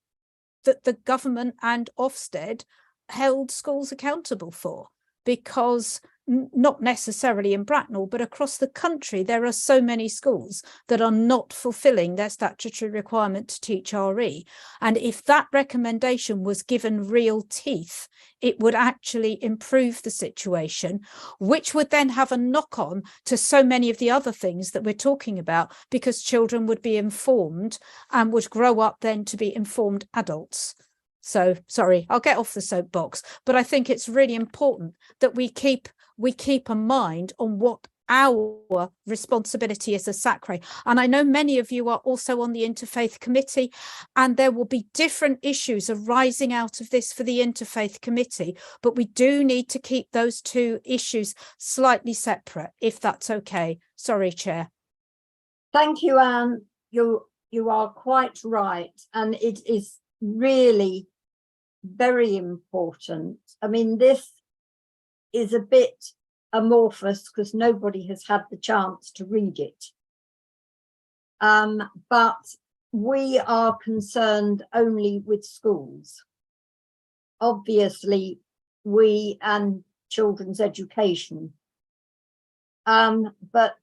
that the government and Ofsted held schools accountable for, because not necessarily in Bracknell, but across the country, there are so many schools that are not fulfilling their statutory requirement to teach RE. And if that recommendation was given real teeth, it would actually improve the situation, which would then have a knock-on to so many of the other things that we're talking about, because children would be informed and would grow up then to be informed adults. So, sorry, I'll get off the soapbox, but I think it's really important that we keep a mind on what our responsibility is as SACRE. And I know many of you are also on the Interfaith Committee, and there will be different issues arising out of this for the Interfaith Committee, but we do need to keep those two issues slightly separate, if that's okay. Sorry, Chair. Thank you, Anne. You are quite right, and it is really very important. I mean, this is a bit amorphous because nobody has had the chance to read it. But we are concerned only with schools. Obviously, we and children's education. But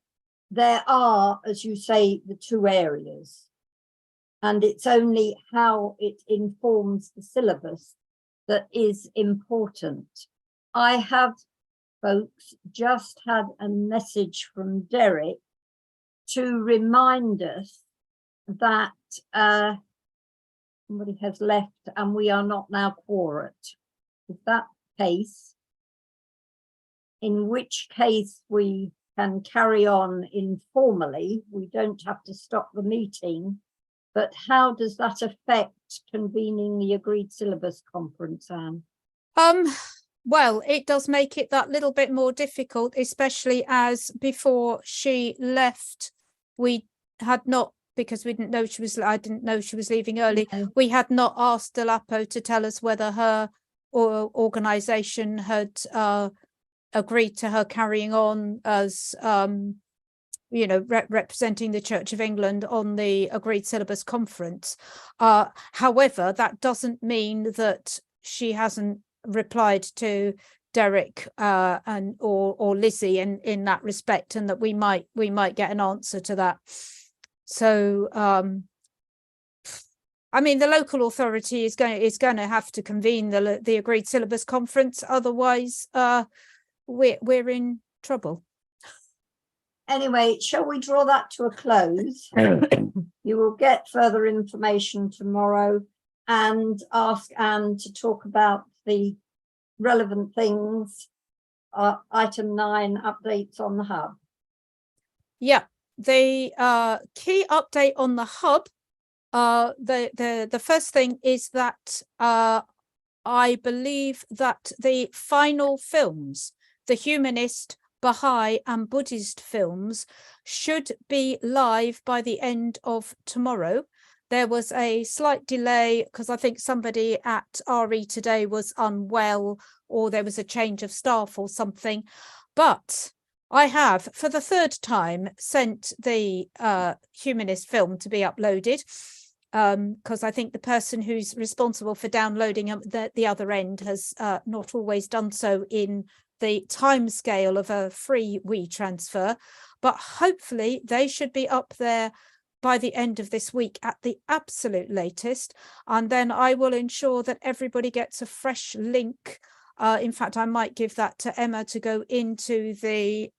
there are, as you say, the two areas. And it's only how it informs the syllabus that is important. I have, folks, just had a message from Derek to remind us that somebody has left and we are not now quorate. Is that the case? In which case we can carry on informally. We don't have to stop the meeting. But how does that affect convening the agreed syllabus conference, Anne? Well, it does make it that little bit more difficult, especially as before she left, we had not, because we didn't know she was, I didn't know she was leaving early. No. We had not asked Delapo to tell us whether her organisation had agreed to her carrying on as you know, representing the Church of England on the agreed syllabus conference. However, that doesn't mean that she hasn't replied to Derek and or Lizzie in that respect, and that we might get an answer to that. So I mean, the local authority is going to have to convene the agreed syllabus conference, otherwise we're in trouble. Anyway, shall we draw that to a close? You will get further information tomorrow and ask Anne to talk about the relevant things. Item 9, updates on the hub. Yeah, the key update on the hub. The first thing is that I believe that the final films, the humanist, Baha'i and Buddhist films, should be live by the end of tomorrow. There was a slight delay because I think somebody at RE today was unwell, or there was a change of staff or something. But I have, for the third time, sent the humanist film to be uploaded, because I think the person who's responsible for downloading the other end has not always done so in the time scale of a free WeTransfer. But hopefully they should be up there by the end of this week at the absolute latest. And then I will ensure that everybody gets a fresh link. In fact, I might give that to Emma to go into the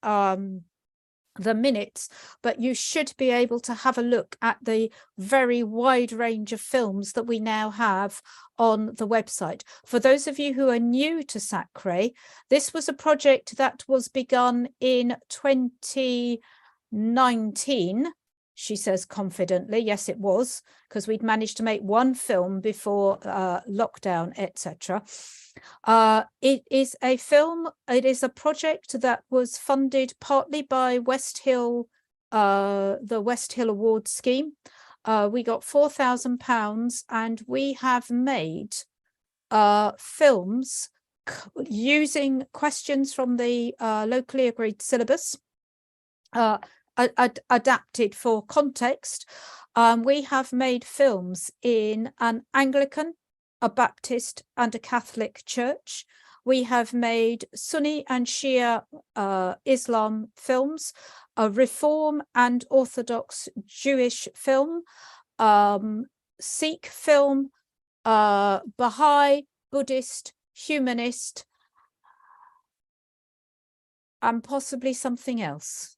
minutes, but you should be able to have a look at the very wide range of films that we now have on the website. For those of you who are new to Sacre, this was a project that was begun in 2019. She says confidently, yes, it was, because we'd managed to make one film before lockdown, etc. It is a film, it is a project that was funded partly by West Hill, the West Hill Award scheme. We got £4,000 and we have made films using questions from the locally agreed syllabus, adapted for context. We have made films in an Anglican, a Baptist and a Catholic church. We have made Sunni and Shia Islam films, a Reform and Orthodox Jewish film, Sikh film, Baha'i, Buddhist, humanist, and possibly something else.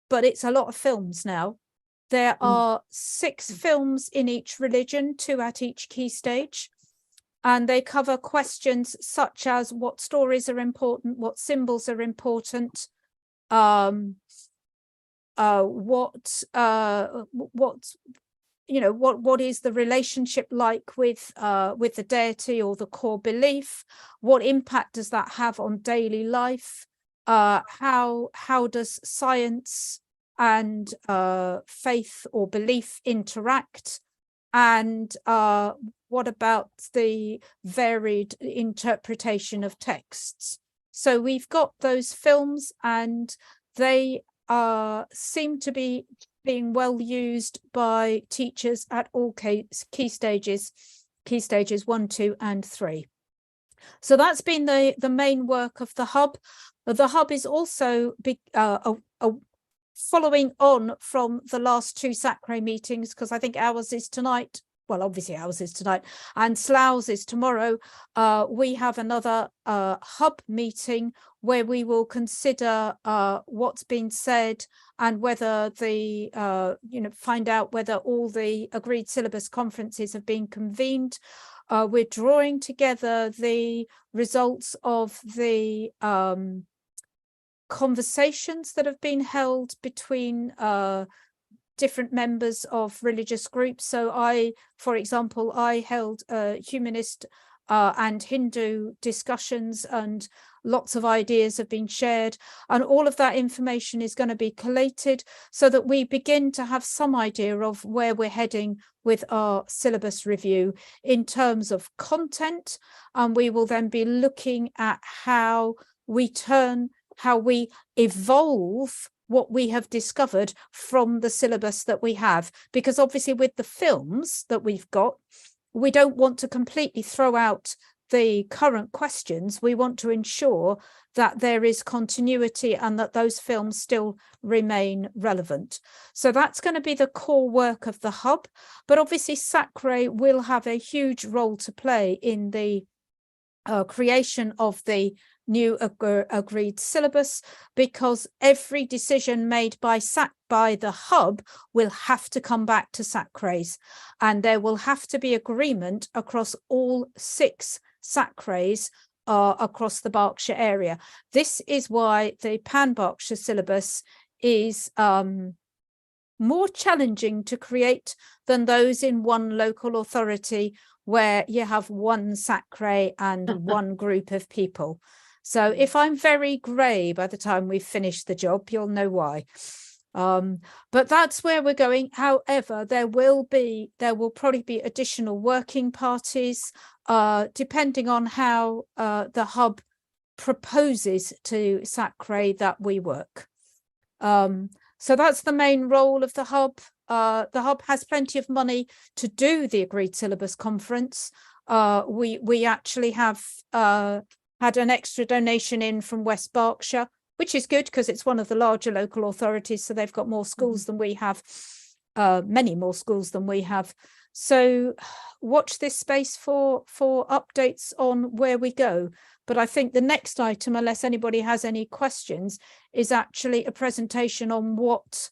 But it's a lot of films now. There are 6 films in each religion, 2 at each key stage, and they cover questions such as what stories are important, what symbols are important, what is the relationship like with the deity or the core belief? What impact does that have on daily life? How does science and faith or belief interact? And what about the varied interpretation of texts? So we've got those films, and they seem to be being well used by teachers at all key stages 1, 2 and 3. So that's been the main work of the hub. The hub is also following on from the last 2 Sacre meetings, because I think ours is tonight. Well, obviously ours is tonight, and Slough's is tomorrow. We have another hub meeting where we will consider what's been said and whether the find out whether all the agreed syllabus conferences have been convened. We're drawing together the results of the conversations that have been held between different members of religious groups. So for example, I held humanist and Hindu discussions, and lots of ideas have been shared, and all of that information is going to be collated so that we begin to have some idea of where we're heading with our syllabus review in terms of content. And we will then be looking at how we evolve what we have discovered from the syllabus that we have, because obviously with the films that we've got, we don't want to completely throw out the current questions. We want to ensure that there is continuity and that those films still remain relevant. So that's going to be the core work of the hub. But obviously Sacre will have a huge role to play in the creation of the new agreed syllabus, because every decision made by the hub will have to come back to SACRAES, and there will have to be agreement across all 6 SACRAES across the Berkshire area. This is why the Pan-Berkshire syllabus is more challenging to create than those in one local authority where you have one SACRAE and one group of people. So if I'm very grey by the time we've finished the job, you'll know why. But that's where we're going. However, there will probably be additional working parties, depending on how the hub proposes to SACRAE that we work. So that's the main role of the hub. The hub has plenty of money to do the agreed syllabus conference. We actually have had an extra donation in from West Berkshire, which is good because it's one of the larger local authorities. So they've got more schools than we have, many more schools than we have. So watch this space for updates on where we go. But I think the next item, unless anybody has any questions, is actually a presentation on what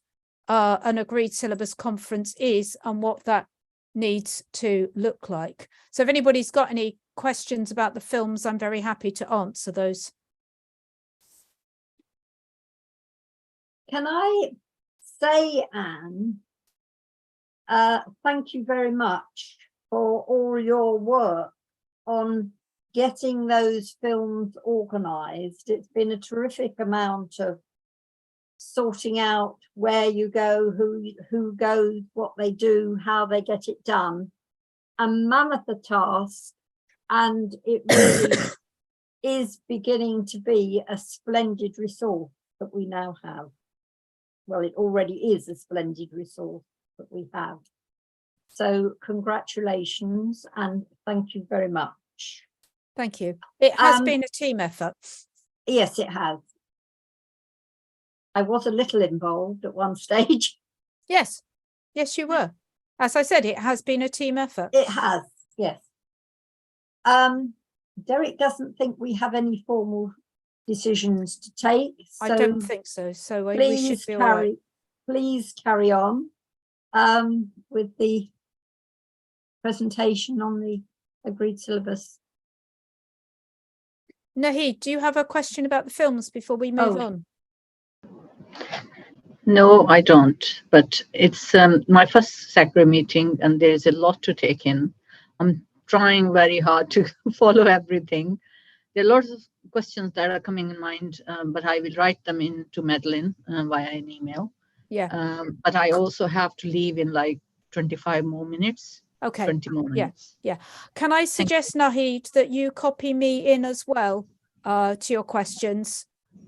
an agreed syllabus conference is and what that needs to look like. So if anybody's got any questions about the films, I'm very happy to answer those. Can I say, Anne, thank you very much for all your work on getting those films organised. It's been a terrific amount of sorting out where you go, who goes, what they do, how they get it done. A mammoth task, and it really is beginning to be a splendid resource that we now have. Well, it already is a splendid resource that we have. So congratulations and thank you very much. Thank you. It has been a team effort. Yes, it has. I was a little involved at one stage. Yes, yes, you were. As I said, it has been a team effort. It has, yes. Derek doesn't think we have any formal decisions to take. So I don't think so. So we should be all right. Please carry on with the presentation on the agreed syllabus. Nahid, do you have a question about the films before we move on? No, I don't. But it's my first SACRAE meeting and there's a lot to take in. I'm trying very hard to follow everything. There are lots of questions that are coming in mind, but I will write them in to Madeline via an email. Yeah. But I also have to leave in like 25 more minutes. Okay. 20 more minutes. Yeah. Can I suggest, Nahid, that you copy me in as well to your questions?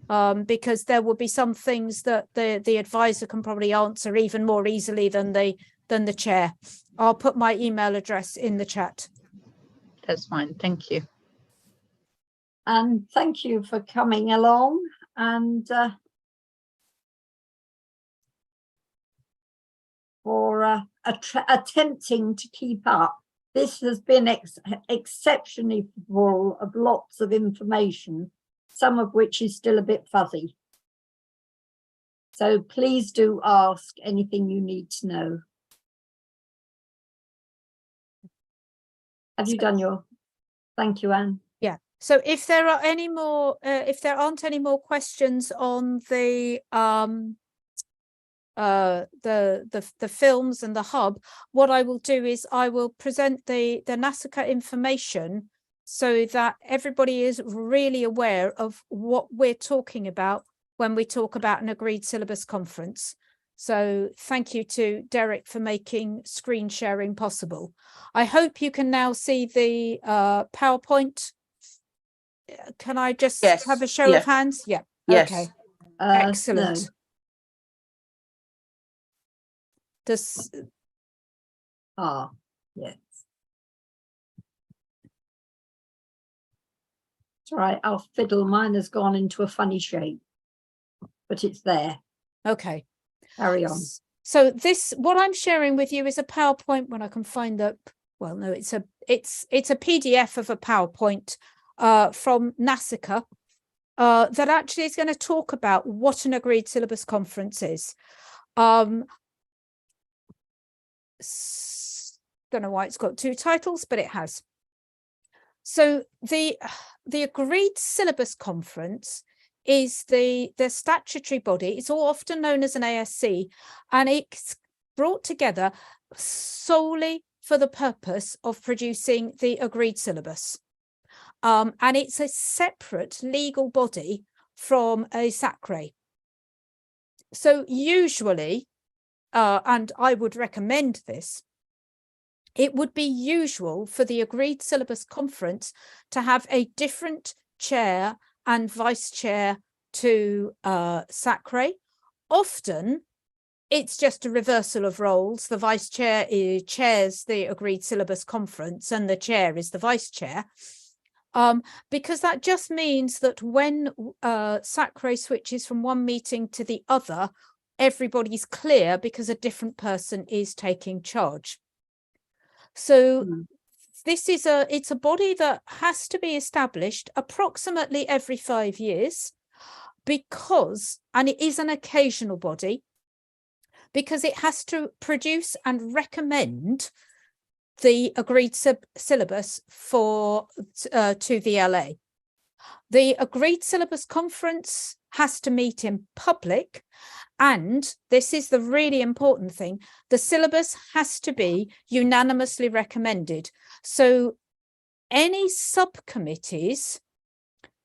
Because there will be some things that the advisor can probably answer even more easily than the chair. I'll put my email address in the chat. That's fine. Thank you. And thank you for coming along and for attempting to keep up. This has been exceptionally full of lots of information, some of which is still a bit fuzzy. So please do ask anything you need to know. Have you done your? Thank you, Anne. Yeah. So if there are any more, if there aren't any more questions on the films and the hub, what I will do is I will present the NASICA information so that everybody is really aware of what we're talking about when we talk about an agreed syllabus conference. So thank you to Derek for making screen sharing possible. I hope you can now see the PowerPoint. Can I just have a show of hands? Yeah. Yes. Okay. Excellent. No. Yes. It's all right. Our fiddle, mine has gone into a funny shape, but it's there. Okay. Carry on. So this, what I'm sharing with you is a PowerPoint when I can find the, well, no, it's a PDF of a PowerPoint from NASICA. that actually is going to talk about what an agreed syllabus conference is. Don't know why it's got two titles, but it has. So the agreed syllabus conference is the statutory body. It's all often known as an ASC, and it's brought together solely for the purpose of producing the agreed syllabus. And it's a separate legal body from a SACRE. So usually, and I would recommend this, it would be usual for the agreed syllabus conference to have a different chair and vice chair to SACRE. Often it's just a reversal of roles. The vice chair chairs the agreed syllabus conference and the chair is the vice chair. Because that just means that when SACRE switches from one meeting to the other, everybody's clear because a different person is taking charge. So this is it's a body that has to be established approximately every 5 years because, and it is an occasional body, because it has to produce and recommend the agreed syllabus for to the LA. The agreed syllabus conference has to meet in public, and this is the really important thing, the syllabus has to be unanimously recommended. So any subcommittees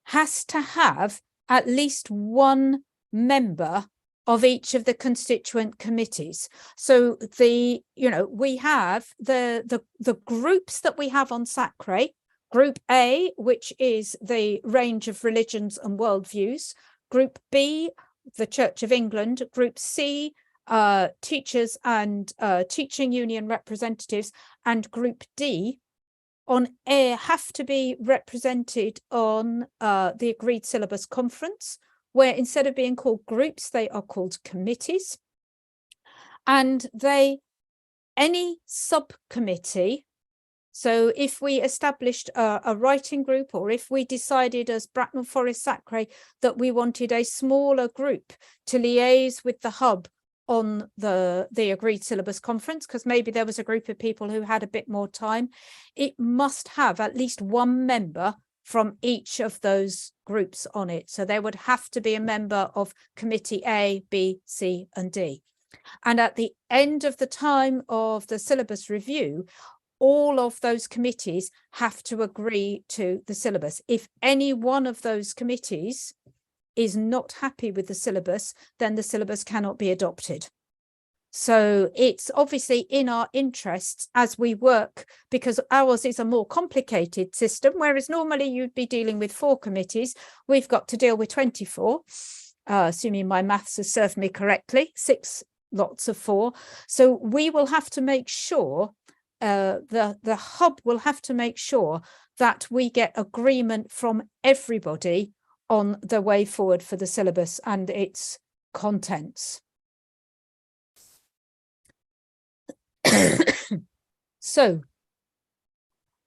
has to have at least one member of each of the constituent committees. So we have the groups that we have on SACRE, Group A, which is the range of religions and worldviews, Group B, the Church of England, Group C, teachers and teaching union representatives, and Group D on air have to be represented on the agreed syllabus conference, where instead of being called groups, they are called committees. And any subcommittee, so if we established a writing group, or if we decided as Bracknell Forest SACRE that we wanted a smaller group to liaise with the hub on the agreed syllabus conference, because maybe there was a group of people who had a bit more time, it must have at least one member from each of those groups on it. So there would have to be a member of committee A, B, C, and D. And at the end of the time of the syllabus review, all of those committees have to agree to the syllabus. If any one of those committees is not happy with the syllabus, then the syllabus cannot be adopted. So it's obviously in our interests as we work, because ours is a more complicated system, whereas normally you'd be dealing with 4 committees. We've got to deal with 24, assuming my maths has served me correctly, 6 lots of 4. So we will have to make sure, the hub will have to make sure that we get agreement from everybody on the way forward for the syllabus and its contents. So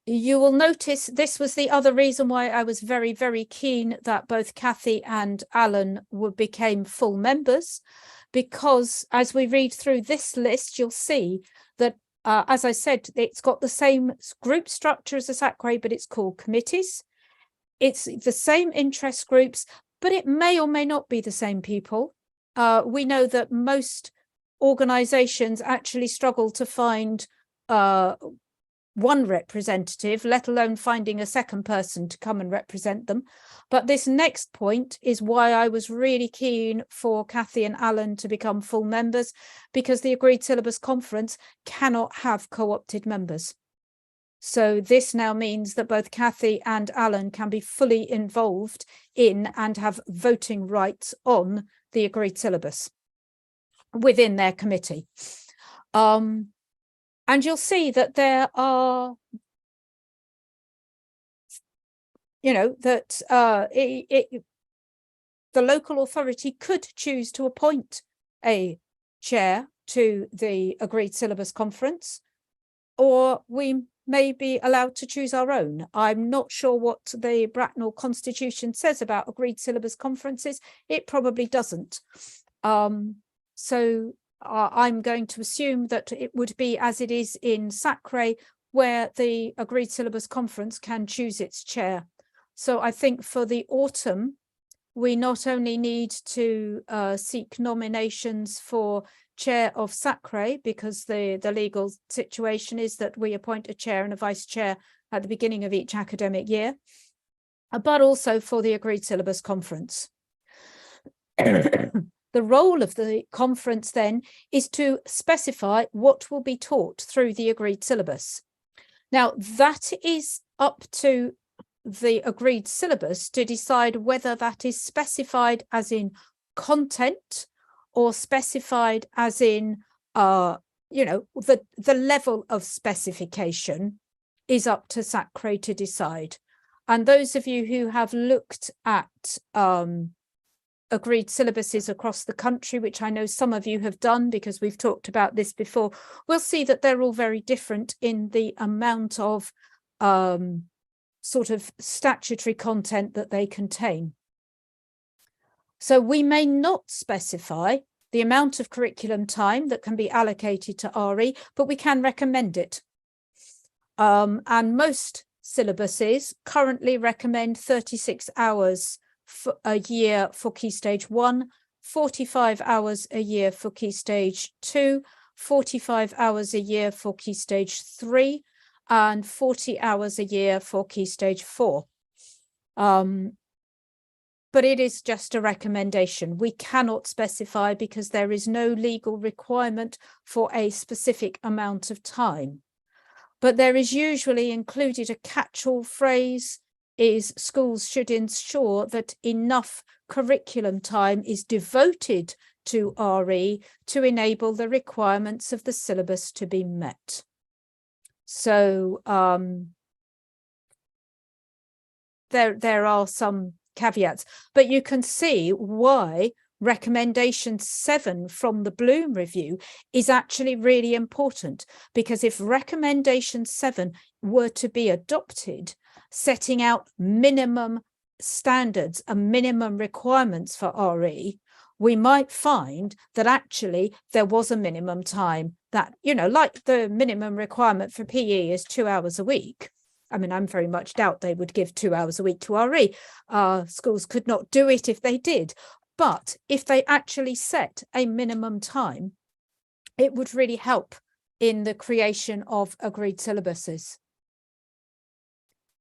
you will notice this was the other reason why I was very, very keen that both Kathy and Alan became full members, because as we read through this list, you'll see that, as I said, it's got the same group structure as the SACRE, but it's called committees. It's the same interest groups, but it may or may not be the same people. We know that most organizations actually struggle to find one representative, let alone finding a second person to come and represent them. But this next point is why I was really keen for Kathy and Alan to become full members, because the Agreed Syllabus Conference cannot have co-opted members. So this now means that both Kathy and Alan can be fully involved in and have voting rights on the agreed syllabus within their committee. And you'll see that there are, that the local authority could choose to appoint a chair to the agreed syllabus conference, or we may be allowed to choose our own. I'm not sure what the Bracknell Constitution says about agreed syllabus conferences. It probably doesn't. So I'm going to assume that it would be as it is in Sacre, where the agreed syllabus conference can choose its chair. So I think for the autumn, we not only need to seek nominations for chair of Sacre, because the legal situation is that we appoint a chair and a vice chair at the beginning of each academic year, but also for the agreed syllabus conference. The role of the conference then is to specify what will be taught through the agreed syllabus. Now, that is up to the agreed syllabus to decide whether that is specified as in content or specified as in, you know, the level of specification is up to Sacre to decide. And those of you who have looked at agreed syllabuses across the country, which I know some of you have done because we've talked about this before, will see that they're all very different in the amount of sort of statutory content that they contain. So we may not specify the amount of curriculum time that can be allocated to RE, but we can recommend it. And most syllabuses currently recommend 36 hours for a year for Key Stage 1, 45 hours a year for Key Stage 2, 45 hours a year for Key Stage 3, and 40 hours a year for Key Stage 4. But it is just a recommendation. We cannot specify because there is no legal requirement for a specific amount of time. But there is usually included a catch-all phrase is schools should ensure that enough curriculum time is devoted to RE to enable the requirements of the syllabus to be met. So there are some caveats, but you can see why recommendation 7 from the Bloom review is actually really important, because if recommendation 7 were to be adopted, setting out minimum standards and minimum requirements for RE, we might find that actually there was a minimum time that, you know, like the minimum requirement for PE is 2 hours a week. I mean, I'm very much doubt they would give 2 hours a week to RE. Schools could not do it if they did. But if they actually set a minimum time, it would really help in the creation of agreed syllabuses.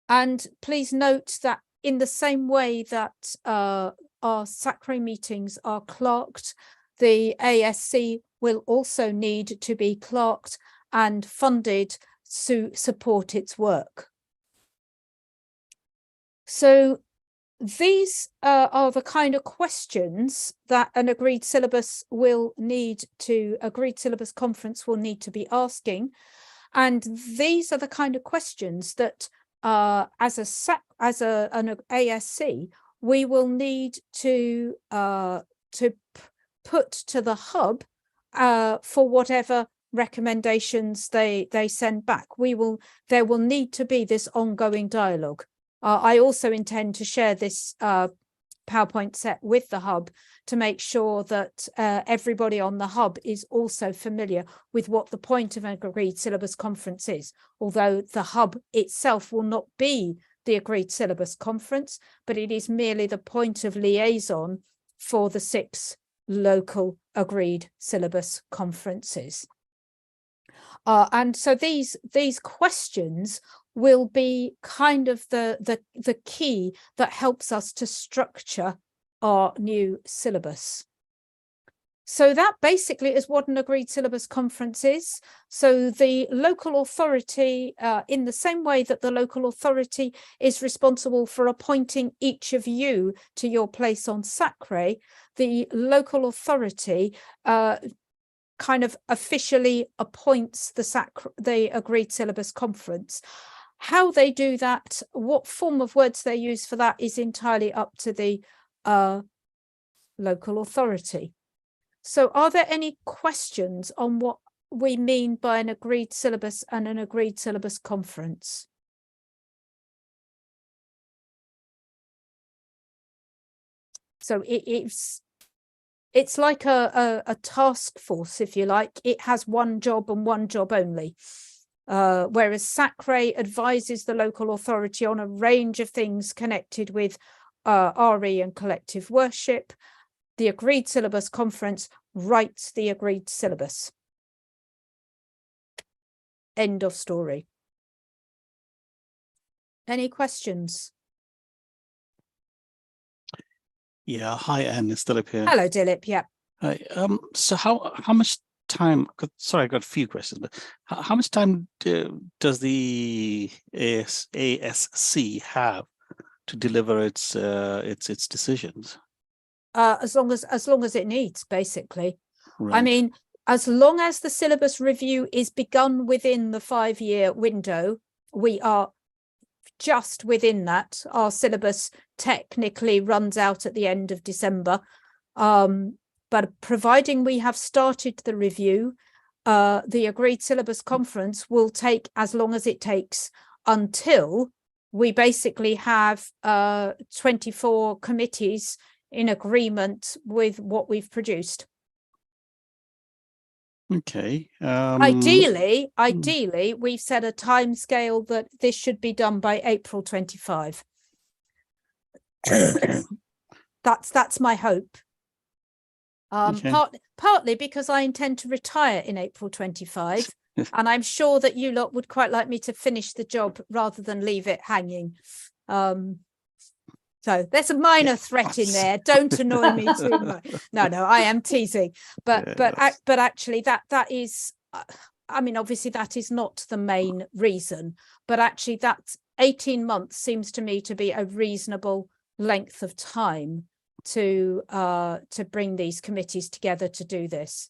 And please note that in the same way that our Sacre meetings are clerked, the ASC will also need to be clerked and funded to support its work. So these are the kind of questions that an agreed syllabus conference will need to be asking. And these are the kind of questions that as an ASC, we will need to put to the hub for whatever recommendations they send back. There will need to be this ongoing dialogue. I also intend to share this PowerPoint set with the hub to make sure that everybody on the hub is also familiar with what the point of an agreed syllabus conference is, although the hub itself will not be the agreed syllabus conference, but it is merely the point of liaison for the 6 local agreed syllabus conferences. And so these questions will be kind of the key that helps us to structure our new syllabus. So that basically is what an agreed syllabus conference is. So the local authority, in the same way that the local authority is responsible for appointing each of you to your place on Sacre, the local authority kind of officially appoints the agreed syllabus conference. How they do that, what form of words they use for that is entirely up to the local authority. So are there any questions on what we mean by an agreed syllabus and an agreed syllabus conference. So it's like a task force, if you like. It has one job and one job only. Whereas SACRE advises the local authority on a range of things connected with RE and collective worship. The agreed syllabus conference writes the agreed syllabus. End of story. Any questions? Yeah, hi, Anne. It's Dilip here. Hello, Dilip. Yeah. Hi. So how much time? Sorry, I got a few questions, but how much time does the ASC have to deliver its decisions? As long as it needs, basically. Right. I mean, as long as the syllabus review is begun within the 5-year window, we are just within that. Our syllabus technically runs out at the end of December. But providing we have started the review, the agreed syllabus conference will take as long as it takes until we basically have 24 committees in agreement with what we've produced. Okay. Ideally, we've set a time scale that this should be done by April 25. That's my hope. Okay. Partly because I intend to retire in April 25, and I'm sure that you lot would quite like me to finish the job rather than leave it hanging. So there's a minor threat in there. Don't annoy me too much. No, I am teasing. But actually that is, I mean, obviously that is not the main reason, but actually that 18 months seems to me to be a reasonable length of time to bring these committees together to do this.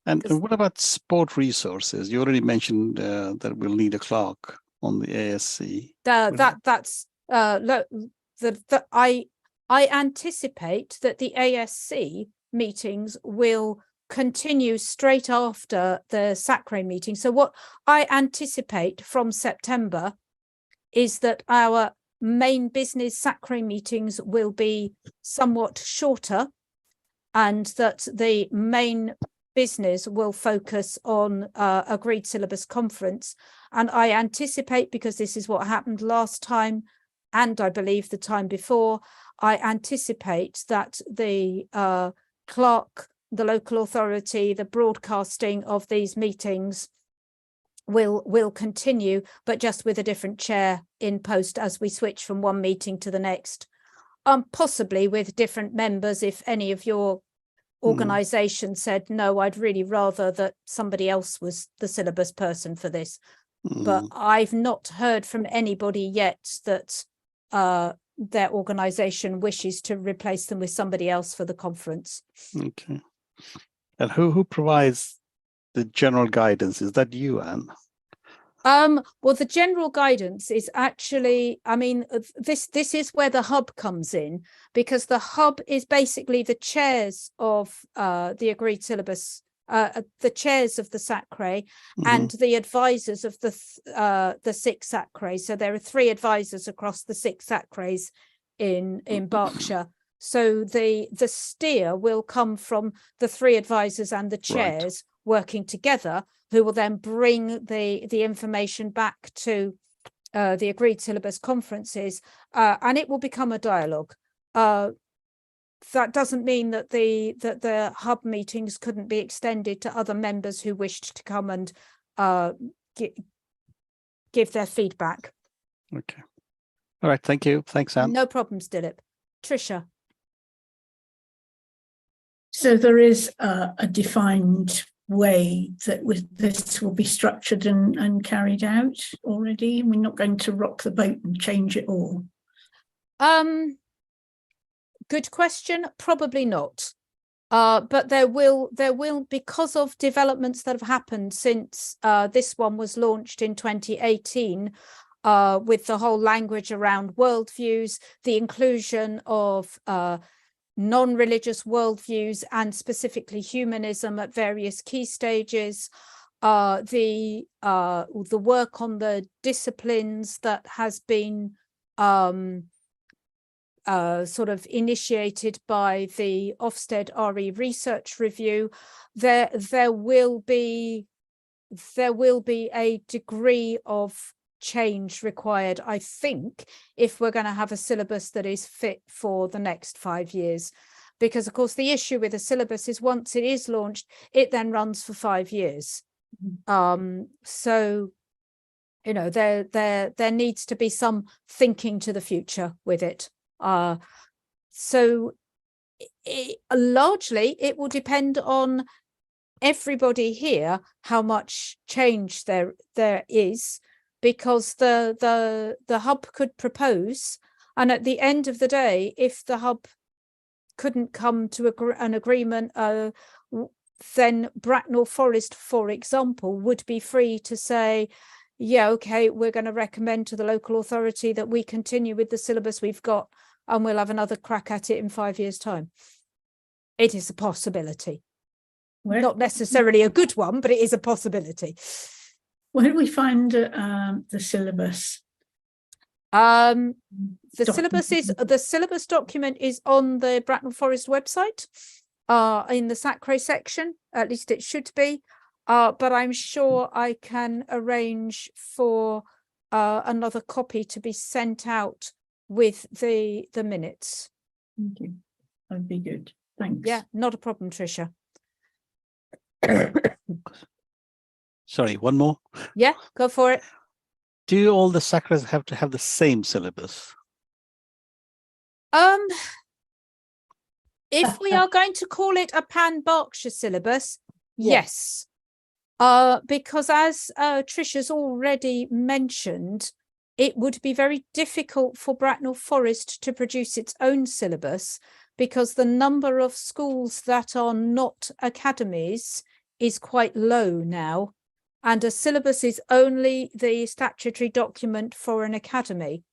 And what about sport resources? You already mentioned that we'll need a clerk on the ASC. I anticipate that the ASC meetings will continue straight after the SACRE meeting. So what I anticipate from September is that our main business SACRE meetings will be somewhat shorter, and that the main business will focus on agreed syllabus conference. And I anticipate, because this is what happened last time, and I believe the time before, I anticipate that the clerk, the local authority, the broadcasting of these meetings will continue, but just with a different chair in post as we switch from one meeting to the next. Possibly with different members if any of your organisation said, no, I'd really rather that somebody else was the syllabus person for this. But I've not heard from anybody yet that their organisation wishes to replace them with somebody else for the conference. Okay. And who provides the general guidance? Is that you, Anne? Well, the general guidance is actually, I mean, this is where the hub comes in, because the hub is basically the chairs of the agreed syllabus, the chairs of the SACRE and the advisors of the 6 SACRE. So there are 3 advisors across the 6 SACREs in Berkshire. So the steer will come from the 3 advisors and the chairs working together, who will then bring the information back to the agreed syllabus conferences, and it will become a dialogue. That doesn't mean that the hub meetings couldn't be extended to other members who wished to come and give their feedback. Okay. All right. Thank you. Thanks, Anne. No problems, Dilip. Tricia. So there is a defined way that this will be structured and carried out already. We're not going to rock the boat and change it all. Good question. Probably not. But there will, because of developments that have happened since this one was launched in 2018, with the whole language around worldviews, the inclusion of non-religious worldviews and specifically humanism at various key stages, the work on the disciplines that has been sort of initiated by the Ofsted RE Research Review. There will be a degree of change required, I think, if we're going to have a syllabus that is fit for the next 5 years. Because of course the issue with a syllabus is once it is launched, it then runs for 5 years. So, you know, there needs to be some thinking to the future with it. So largely it will depend on everybody here how much change there is, because the hub could propose, and at the end of the day, if the hub couldn't come to an agreement, then Bracknell Forest, for example, would be free to say, yeah, okay, we're going to recommend to the local authority that we continue with the syllabus we've got, and we'll have another crack at it in 5 years' time. It is a possibility. Not necessarily a good one, but it is a possibility. Where do we find the syllabus? The syllabus document is on the Bracknell Forest website, in the Sacre section. At least it should be. But I'm sure I can arrange for another copy to be sent out with the minutes. Thank you. That'd be good. Thanks. Yeah, not a problem, Tricia. Sorry, one more. Yeah, go for it. Do all the Sacres have to have the same syllabus? If we are going to call it a Pan-Berkshire syllabus, yes. Because as Tricia's already mentioned, it would be very difficult for Bracknell Forest to produce its own syllabus, because the number of schools that are not academies is quite low now, and a syllabus is only the statutory document for an academy.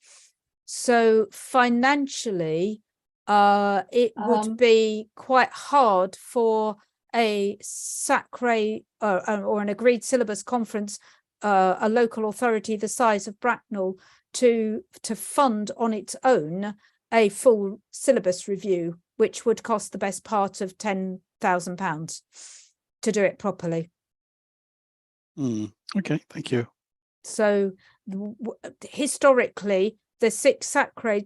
So financially, it would be quite hard for a Sacre or an agreed syllabus conference, a local authority the size of Bracknell, to fund on its own a full syllabus review, which would cost the best part of £10,000 to do it properly. Okay, thank you. So historically, the 6 Sacres,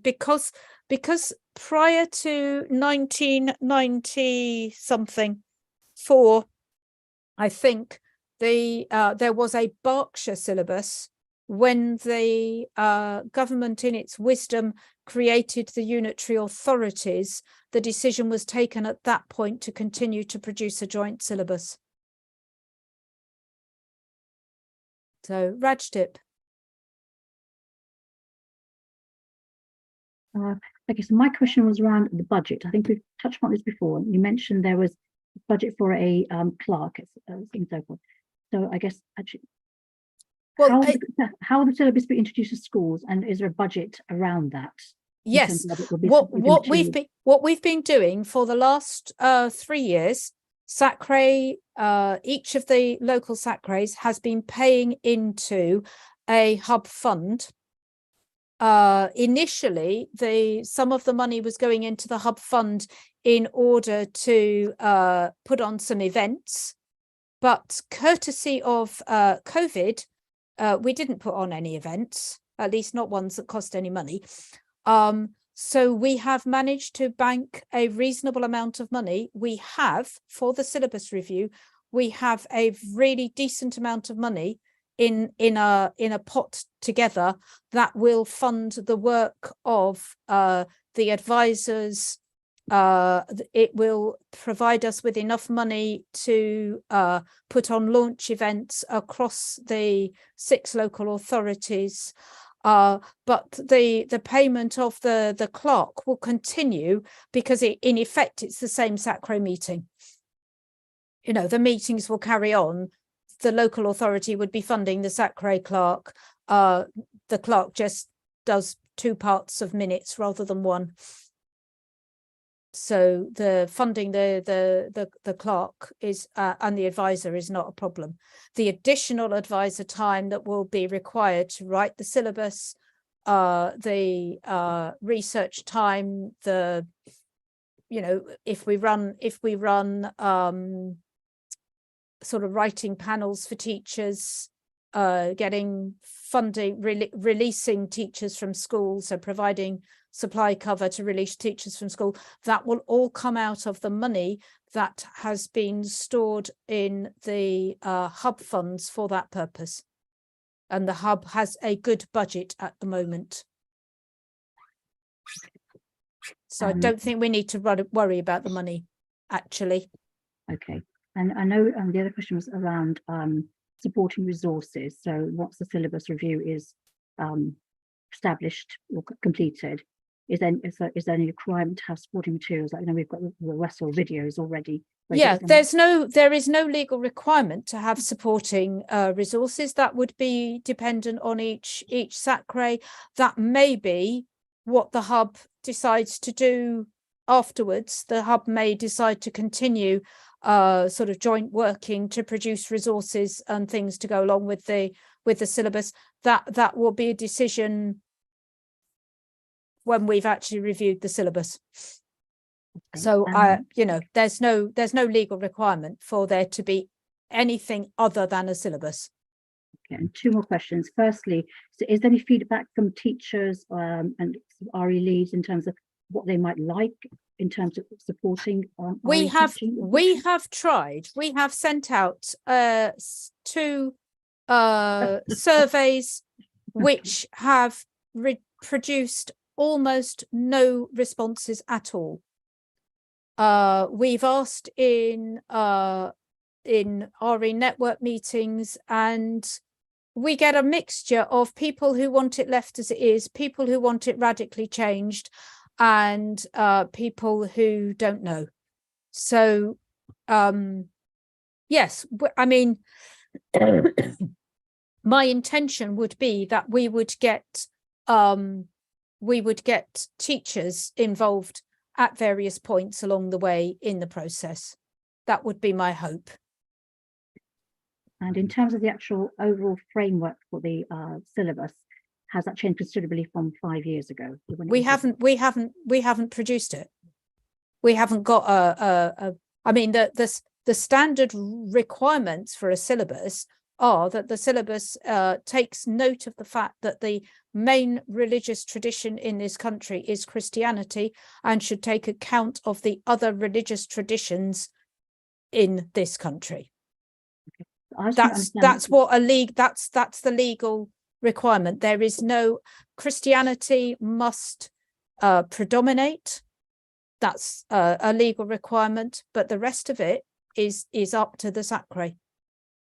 because prior to 1990 something, I think there was a Berkshire syllabus when the government, in its wisdom, created the unitary authorities. The decision was taken at that point to continue to produce a joint syllabus. So, Rajdip. Okay, so my question was around the budget. I think we've touched on this before. You mentioned there was a budget for a clerk and so forth. So I guess actually, well, how will the syllabus be introduced to schools, and is there a budget around that? Yes, what we've been doing for the last 3 years, Sacre, each of the local Sacres has been paying into a hub fund. Initially, some of the money was going into the hub fund in order to put on some events, but courtesy of COVID, we didn't put on any events, at least not ones that cost any money. So we have managed to bank a reasonable amount of money. We have, for the syllabus review, we have a really decent amount of money in a pot together that will fund the work of the advisors. It will provide us with enough money to put on launch events across the 6 local authorities. But the payment of the clerk will continue, because in effect it's the same Sacre meeting. You know, the meetings will carry on. The local authority would be funding the Sacre clerk. The clerk just does 2 parts of minutes rather than 1. So the funding the clerk is and the advisor is not a problem. The additional advisor time that will be required to write the syllabus, the research time, the, you know, if we run sort of writing panels for teachers, getting funding, releasing teachers from school, so providing supply cover to release teachers from school, that will all come out of the money that has been stored in the hub funds for that purpose. And the hub has a good budget at the moment. So I don't think we need to worry about the money, actually. Okay. And I know the other question was around supporting resources. So once the syllabus review is established or completed, is there any requirement to have supporting materials? Like, you know, we've got the Westall videos already. Yeah, there is no legal requirement to have supporting resources. That would be dependent on each SACRE. That may be what the hub decides to do afterwards. The hub may decide to continue sort of joint working to produce resources and things to go along with the syllabus. That will be a decision when we've actually reviewed the syllabus. Okay. So you know, there's no legal requirement for there to be anything other than a syllabus. Okay, and two more questions. Firstly, so is there any feedback from teachers and RE leads in terms of what they might like in terms of supporting? We have tried. We have sent out 2 surveys which have produced almost no responses at all. We've asked in RE network meetings, and we get a mixture of people who want it left as it is, people who want it radically changed, and people who don't know. So yes, I mean, my intention would be that we would get teachers involved at various points along the way in the process. That would be my hope. And in terms of the actual overall framework for the syllabus, has that changed considerably from 5 years ago? We haven't produced it. We haven't got I mean, the standard requirements for a syllabus are that the syllabus takes note of the fact that the main religious tradition in this country is Christianity and should take account of the other religious traditions in this country. Okay. That's what that's the legal requirement. There is no, Christianity must predominate. That's a legal requirement, but the rest of it is up to the SACRE.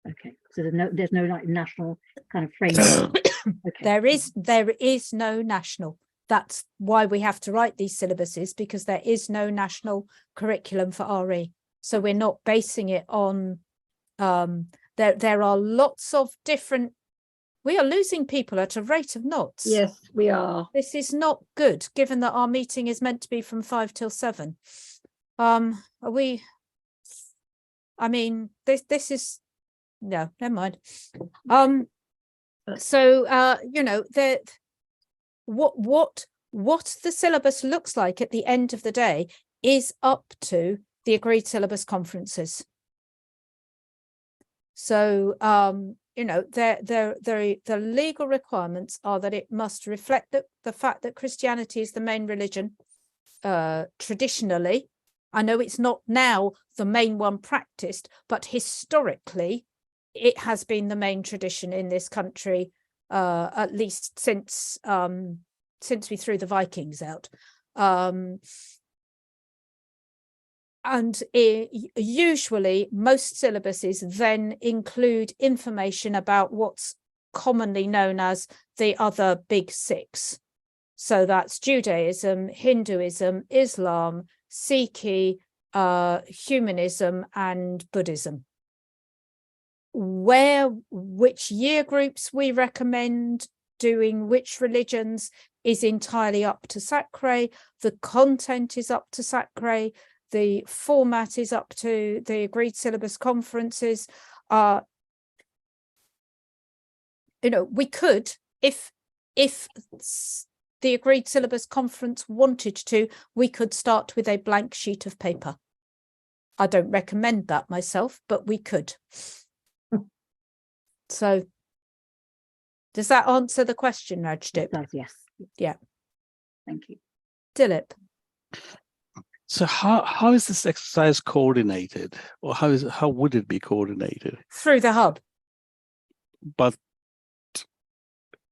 Okay, so there's no like national kind of framework. Okay. There is no national. That's why we have to write these syllabuses, because there is no national curriculum for RE. So we're not basing it on there are lots of different. We are losing people at a rate of knots. Yes, we are. This is not good, given that our meeting is meant to be from 5 till 7. Are we? I mean, this is. No, never mind. So you know, what the syllabus looks like at the end of the day is up to the agreed syllabus conferences. So you know, the legal requirements are that it must reflect the fact that Christianity is the main religion traditionally. I know it's not now the main one practiced, but historically it has been the main tradition in this country, at least since we threw the Vikings out. And usually most syllabuses then include information about what's commonly known as the other big 6. So that's Judaism, Hinduism, Islam, Sikhi, humanism, and Buddhism. Which year groups we recommend doing which religions is entirely up to SACRE. The content is up to SACRE. The format is up to the agreed syllabus conferences. We could, if the agreed syllabus conference wanted to, we could start with a blank sheet of paper. I don't recommend that myself, but we could. So does that answer the question, Rajdip? It does, yes. Yeah. Thank you. Dilip. So how is this exercise coordinated, or how would it be coordinated? Through the hub. But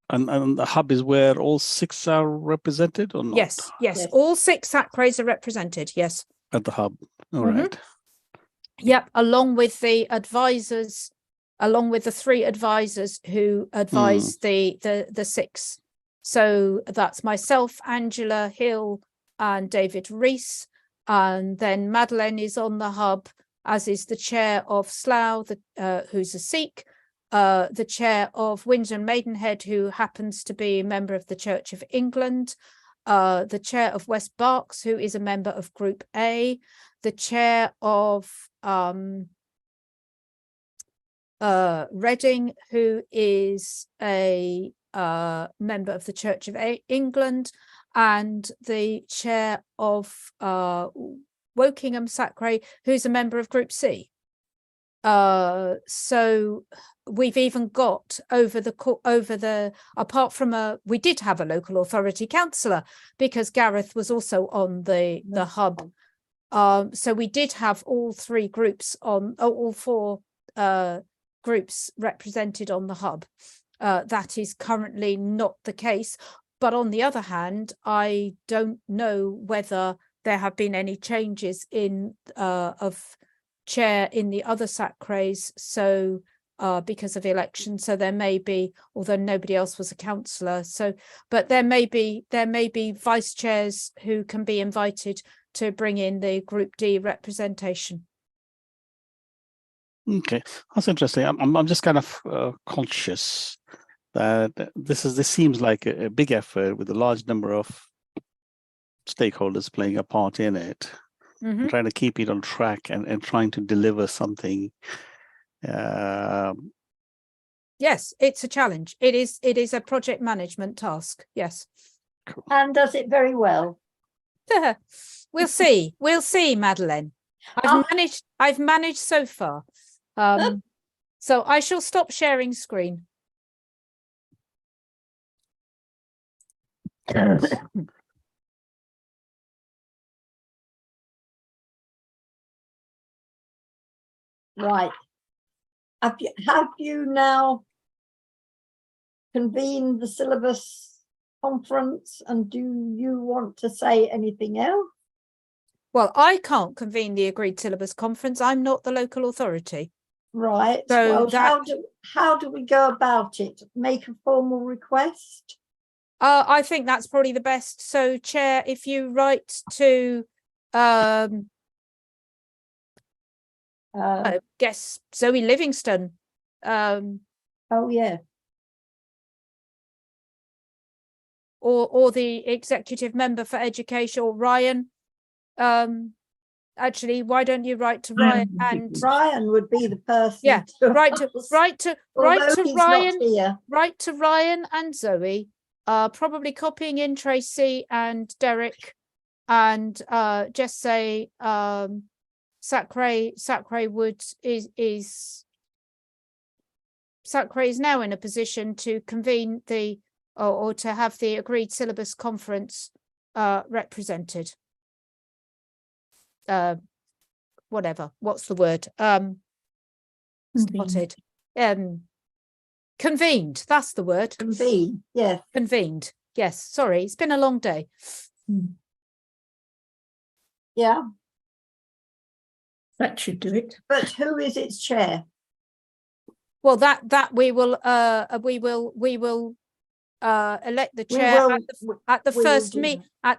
and the hub is where all 6 are represented, or not? Yes. All 6 SACREs are represented. Yes. At the hub. All right. Yep. Along with the advisors, along with the 3 advisors who advise the 6. So that's myself, Angela Hill, and David Rees. And then Madeleine is on the hub, as is the chair of Slough, who's a Sikh, the chair of Windsor and Maidenhead, who happens to be a member of the Church of England, the chair of West Berks, who is a member of Group A, the chair of Reading, who is a member of the Church of England, and the chair of Wokingham SACRE, who's a member of Group C. So we've even got apart from we did have a local authority councillor, because Gareth was also on the hub. So we did have all 3 groups all 4 groups represented on the hub. That is currently not the case. But on the other hand, I don't know whether there have been any changes of chair in the other SACREs, so because of election. So there may be, although nobody else was a councillor. So, but there may be vice chairs who can be invited to bring in the Group D representation. Okay, that's interesting. I'm just kind of conscious that this seems like a big effort with a large number of stakeholders playing a part in it, and trying to keep it on track and trying to deliver something. Yes, it's a challenge. It is a project management task. Yes. Cool. And does it very well. We'll see. We'll see, Madeleine. I've managed so far. So I shall stop sharing screen. Right. Have you now convened the syllabus conference, and do you want to say anything else? Well, I can't convene the agreed syllabus conference. I'm not the local authority. Right. So well, how do we go about it? Make a formal request? I think that's probably the best. So, Chair, if you write to I guess Zoe Livingston. Oh yeah. Or the executive member for education, or Ryan. Actually, why don't you write to Ryan? And Ryan would be the person. Yeah, write to Ryan. Write to Ryan and Zoe. Probably copying in Tracy and Derek, and just say SACRE is now in a position to convene or to have the agreed syllabus conference represented. What's the word? Spotted. Convened. That's the word. Convene. Yes. Convened. Yes. Sorry, it's been a long day. Yeah. That should do it. But who is its chair? Well, that we will elect the chair at the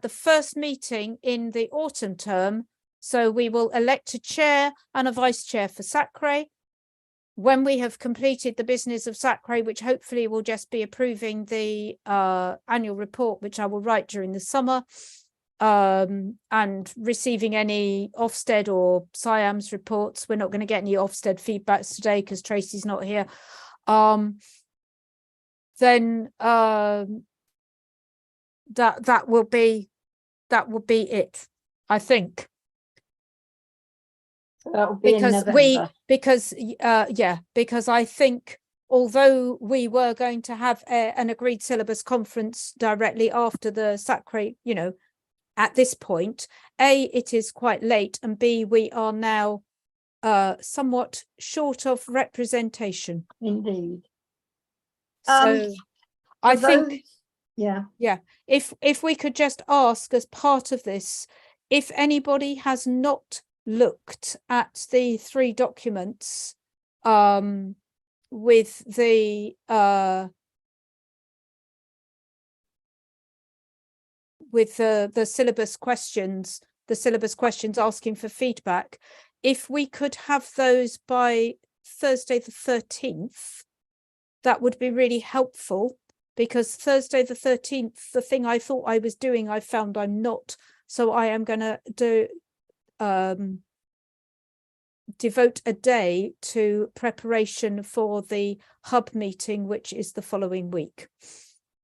first meeting in the autumn term. So we will elect a chair and a vice chair for SACRE. when we have completed the business of SACRE, which hopefully will just be approving the annual report, which I will write during the summer, and receiving any Ofsted or SIAMS reports. We're not going to get any Ofsted feedbacks today because Tracy's not here. Then that will be it, I think. That will be because I think although we were going to have an agreed syllabus conference directly after the SACRE, you know, at this point, A, it is quite late, and B, we are now somewhat short of representation. Indeed. So I think, yeah, if we could just ask as part of this, if anybody has not looked at the 3 documents with the syllabus questions, asking for feedback, if we could have those by Thursday the 13th, that would be really helpful, because Thursday the 13th, the thing I thought I was doing, I found I'm not. So I am going to do devote a day to preparation for the hub meeting, which is the following week.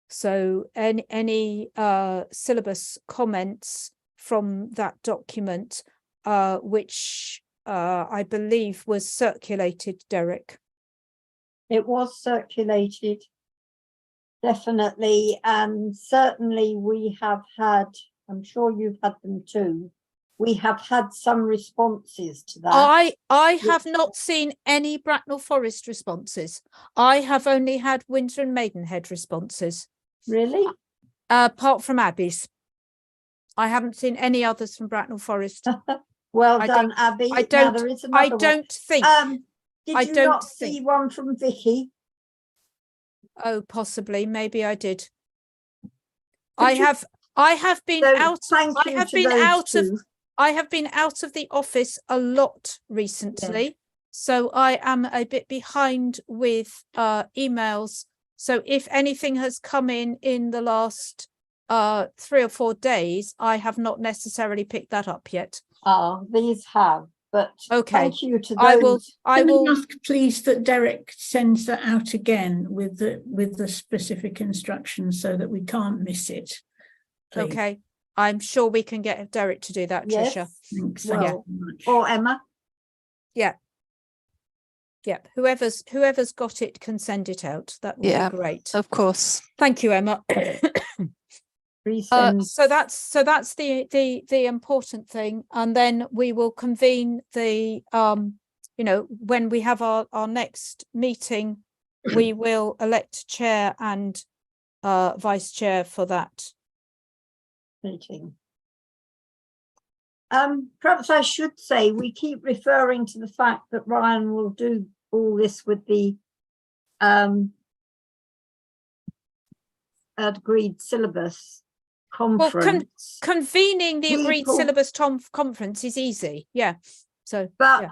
So any syllabus comments from that document, which I believe was circulated, Derek. It was circulated, definitely, and certainly we have had, I'm sure you've had them too, we have had some responses to that. I have not seen any Bracknell Forest responses. I have only had Windsor and Maidenhead responses. Really? Apart from Abby's. I haven't seen any others from Bracknell Forest. Well done, Abby. I don't think. Did you not see one from Vicky? Oh, possibly. Maybe I did. I have been out of the office a lot recently. Yeah. So I am a bit behind with emails. So if anything has come in the last 3 or 4 days, I have not necessarily picked that up yet. These have. But okay, thank you to those. I will ask, please, that Derek sends that out again with the specific instructions so that we can't miss it. Please. Okay, I'm sure we can get Derek to do that, yes. Tricia. Thanks. Well, or Emma. Yeah. Yeah. Whoever's got it can send it out. That would be great. Of course. Thank you, Emma. So that's the important thing, and then we will convene the when we have our next meeting, we will elect chair and vice chair for that meeting. Perhaps I should say we keep referring to the fact that Ryan will do all this with the agreed syllabus conference. Well, convening the agreed syllabus conference is easy, but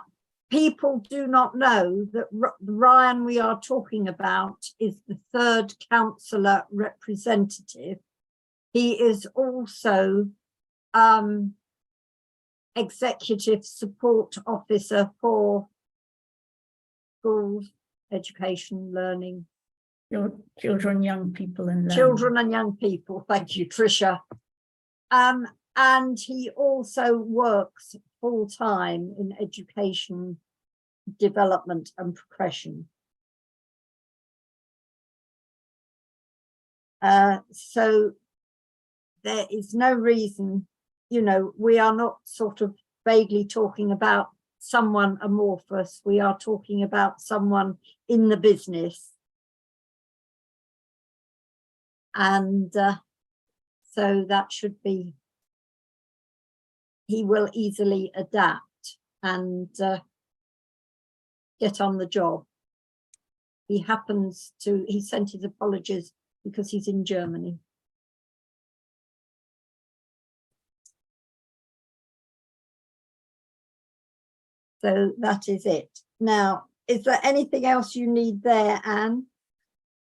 people do not know that Ryan we are talking about is the 3rd councillor representative. He is also executive support officer for schools, education, learning. Children, young people and learning. Children and young people. Thank you, Tricia. And he also works full-time in education, development and progression. So there is no reason, we are not sort of vaguely talking about someone amorphous. We are talking about someone in the business. And so that should be, he will easily adapt and get on the job. He sent his apologies because he's in Germany. So that is it. Now, is there anything else you need there, Anne?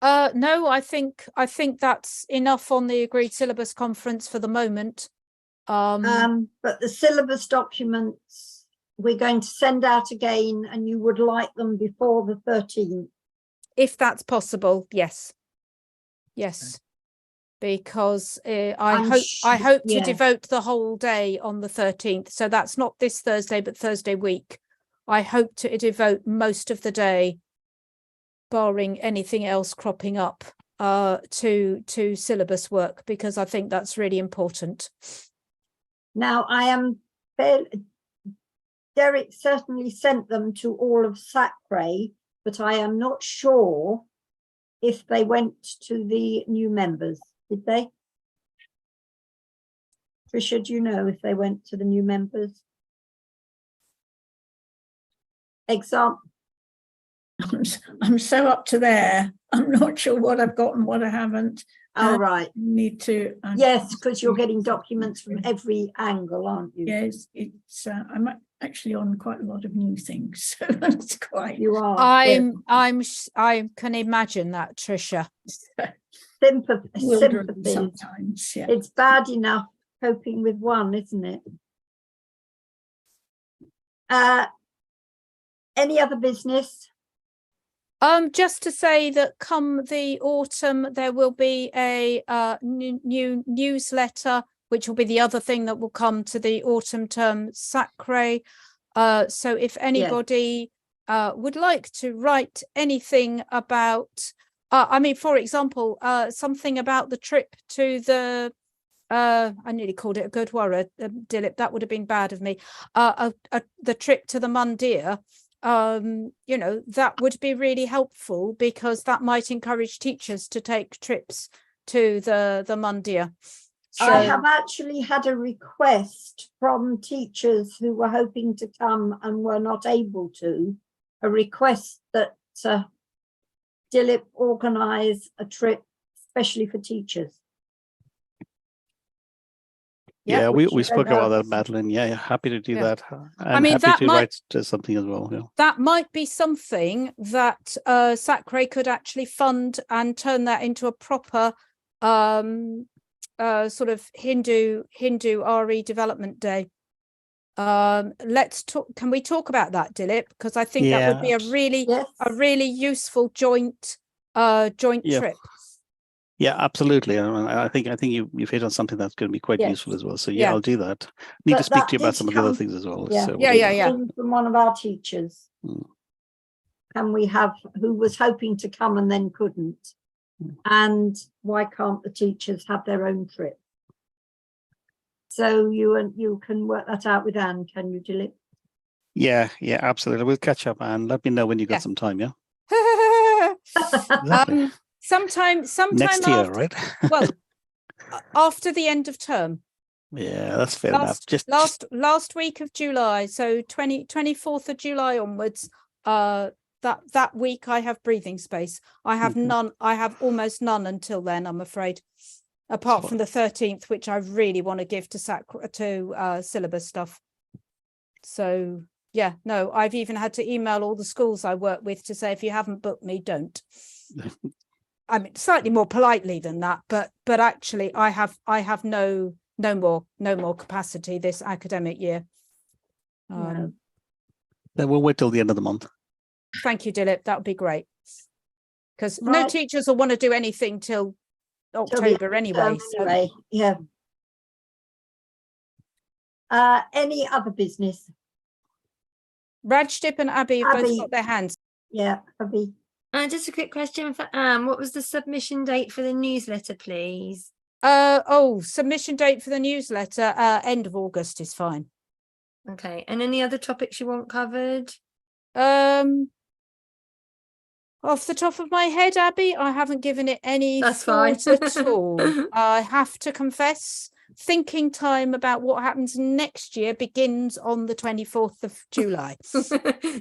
No, I think that's enough on the agreed syllabus conference for the moment. But the syllabus documents we're going to send out again, and you would like them before the 13th. If that's possible, yes. Yes. Because I hope to devote the whole day on the 13th. So that's not this Thursday, but Thursday week. I hope to devote most of the day, barring anything else cropping up, to syllabus work, because I think that's really important. Now, Derek certainly sent them to all of Sacre, but I am not sure if they went to the new members. Did they? Tricia, do you know if they went to the new members? Example. I'm so up to there. I'm not sure what I've got and what I haven't. Oh, right. Need to. Yes, because you're getting documents from every angle, aren't you? Yes, I'm actually on quite a lot of new things, so that's quite. You are. I can imagine that, Tricia. Sympathy. Sometimes, yeah. It's bad enough coping with one, isn't it? Any other business? Just to say that come the autumn, there will be a new newsletter, which will be the other thing that will come to the autumn term Sacre. So if anybody would like to write anything about, I mean, for example, something about the trip to the, I nearly called it a Gurdwara, Dilip, that would have been bad of me, the trip to the Mandir, you know, that would be really helpful, because that might encourage teachers to take trips to the Mandir. So, I have actually had a request from teachers who were hoping to come and were not able to, a request that Dilip organise a trip especially for teachers. Yeah, we spoke about that, Madeline. Yeah, happy to do that. I mean, happy that to write something as well. Yeah. That might be something that Sacre could actually fund and turn that into a proper sort of Hindu RE development day. Let's talk. Can we talk about that, Dilip? Because I think that would be a really useful joint trip. Yeah, absolutely. I think you've hit on something that's going to be quite useful as well. So I'll do that. Need to speak to you about some of the other things as well. Yeah, so from one of our teachers. And we have who was hoping to come and then couldn't. And why can't the teachers have their own trip? So you can work that out with Anne, can you, Dilip? Yeah, absolutely. We'll catch up, Anne. Let me know when you got some time. Yeah. Sometime next year, after, right? Well, after the end of term. Yeah, that's fair enough. Last week of July, so 24th of July onwards. That week I have breathing space. I have none. I have almost none until then, I'm afraid. Apart from the 13th, which I really want to give to syllabus stuff. So yeah, no, I've even had to email all the schools I work with to say, if you haven't booked me, don't. I mean, slightly more politely than that, but actually I have no more capacity this academic year. Then we'll wait till the end of the month. Thank you, Dilip. That would be great. Because no teachers will want to do anything till October anyway. So. Yeah. Any other business? Rajdip and Abby have both got their hands. Yeah, Abby. Just a quick question for Anne. What was the submission date for the newsletter, please? Submission date for the newsletter, end of August is fine. Okay. And any other topics you want covered? Off the top of my head, Abby, I haven't given it any thought at all. I have to confess, thinking time about what happens next year begins on the 24th of July.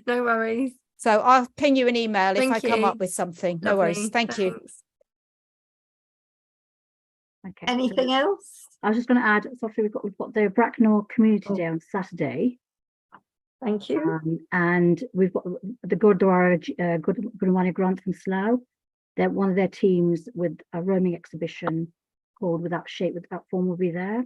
No worries. So I'll ping you an email if I come up with something. No worries. Thank you. Okay. Anything else? I was just going to add, Sophie, we've got the Bracknell Community Day on Saturday. Thank you. And we've got the Gurdwara Gurumani Grant from Slough. They're one of their teams with a roaming exhibition called Without Shape, Without Form will be there.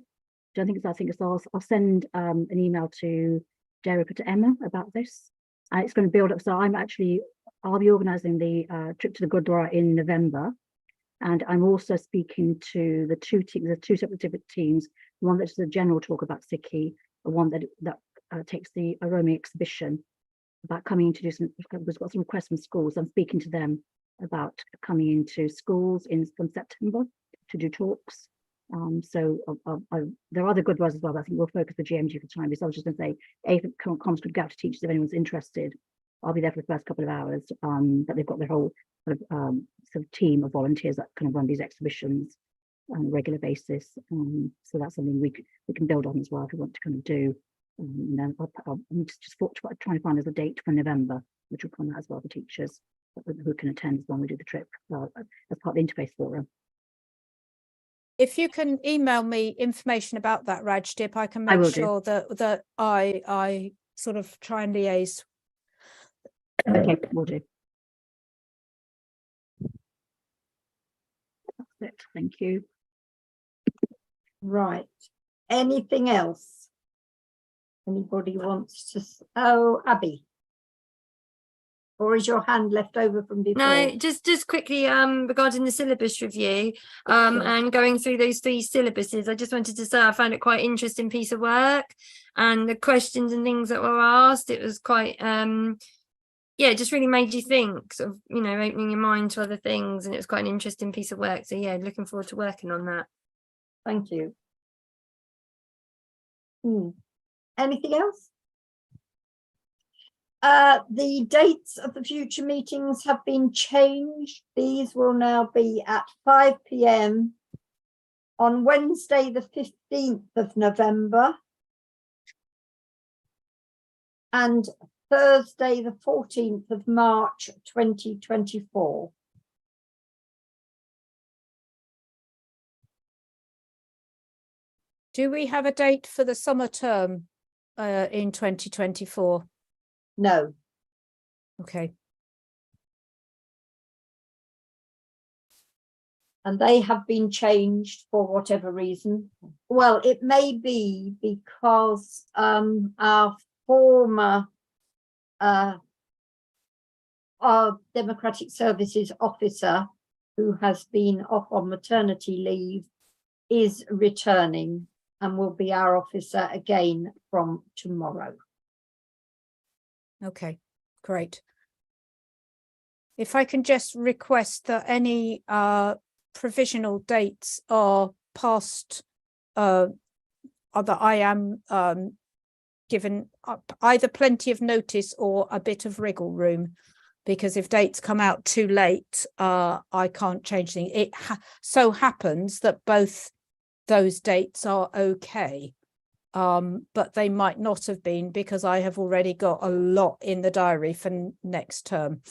I think I'll send an email to Derek, to Emma about this. And it's going to build up. So I'll be organising the trip to the Gurdwara in November. And I'm also speaking to the two teams, the two separate teams, one that's a general talk about Sikhi, the one that takes the roaming exhibition about coming to do some, we've got some requests from schools. I'm speaking to them about coming into schools from September to do talks. So there are other good ones as well, but I think we'll focus the GMG for time. Because I was just going to say, if comms could go out to teachers if anyone's interested. I'll be there for the first couple of hours, but they've got their whole sort of team of volunteers that kind of run these exhibitions on a regular basis. So that's something we can build on as well if we want to kind of do. And then I'm just trying to find us a date for November, which will come out as well for teachers who can attend when we do the trip as part of the Interfaith Forum. If you can email me information about that, Rajdip, I can make sure that I sort of try and liaise. Okay, will do. That's it. Thank you. Right. Anything else? Anybody wants to? Oh, Abby. Or is your hand left over from before? No, just quickly regarding the syllabus review and going through those 3 syllabuses, I just wanted to say I found it quite an interesting piece of work, and the questions and things that were asked, it was quite yeah, it just really made you think, sort of, you know, opening your mind to other things, and it was quite an interesting piece of work. So yeah, looking forward to working on that. Thank you. Anything else? The dates of the future meetings have been changed. These will now be at 5 p.m. on Wednesday, the 15th of November, and Thursday, the 14th of March, 2024. Do we have a date for the summer term in 2024? No. Okay. And they have been changed for whatever reason. Well, it may be because our former our Democratic Services officer, who has been off on maternity leave, is returning and will be our officer again from tomorrow. Okay, great. If I can just request that any provisional dates are passed, that I am given either plenty of notice or a bit of wriggle room, because if dates come out too late, I can't change things. It so happens that both those dates are okay. But they might not have been, because I have already got a lot in the diary for next term.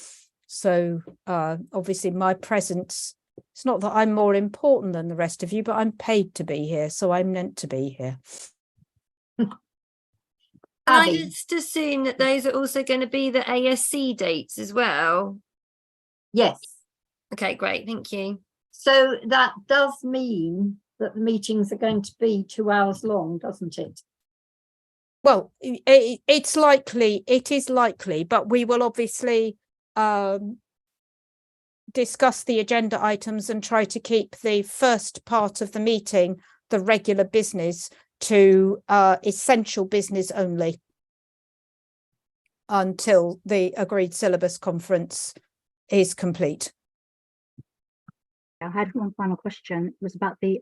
So obviously my presence, it's not that I'm more important than the rest of you, but I'm paid to be here, so I'm meant to be here. I just assume that those are also going to be the ASC dates as well. Yes. Okay, great, thank you. So that does mean that the meetings are going to be 2 hours long, doesn't it? Well, it's likely, it is likely, but we will obviously discuss the agenda items and try to keep the first part of the meeting, the regular business, to essential business only until the agreed syllabus conference is complete. I had one final question. It was about the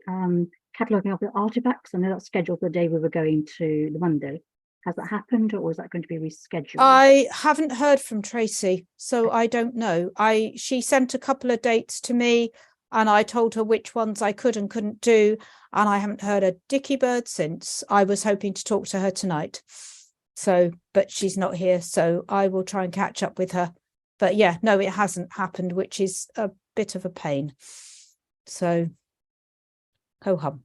cataloguing of the artifacts. I know that's scheduled for the day we were going to the Monday. Has that happened, or is that going to be rescheduled? I haven't heard from Tracy, so I don't know. She sent a couple of dates to me, and I told her which ones I could and couldn't do, and I haven't heard a dicky bird since. I was hoping to talk to her tonight, but she's not here, so I will try and catch up with her. But yeah, no, it hasn't happened, which is a bit of a pain. So, ho hum.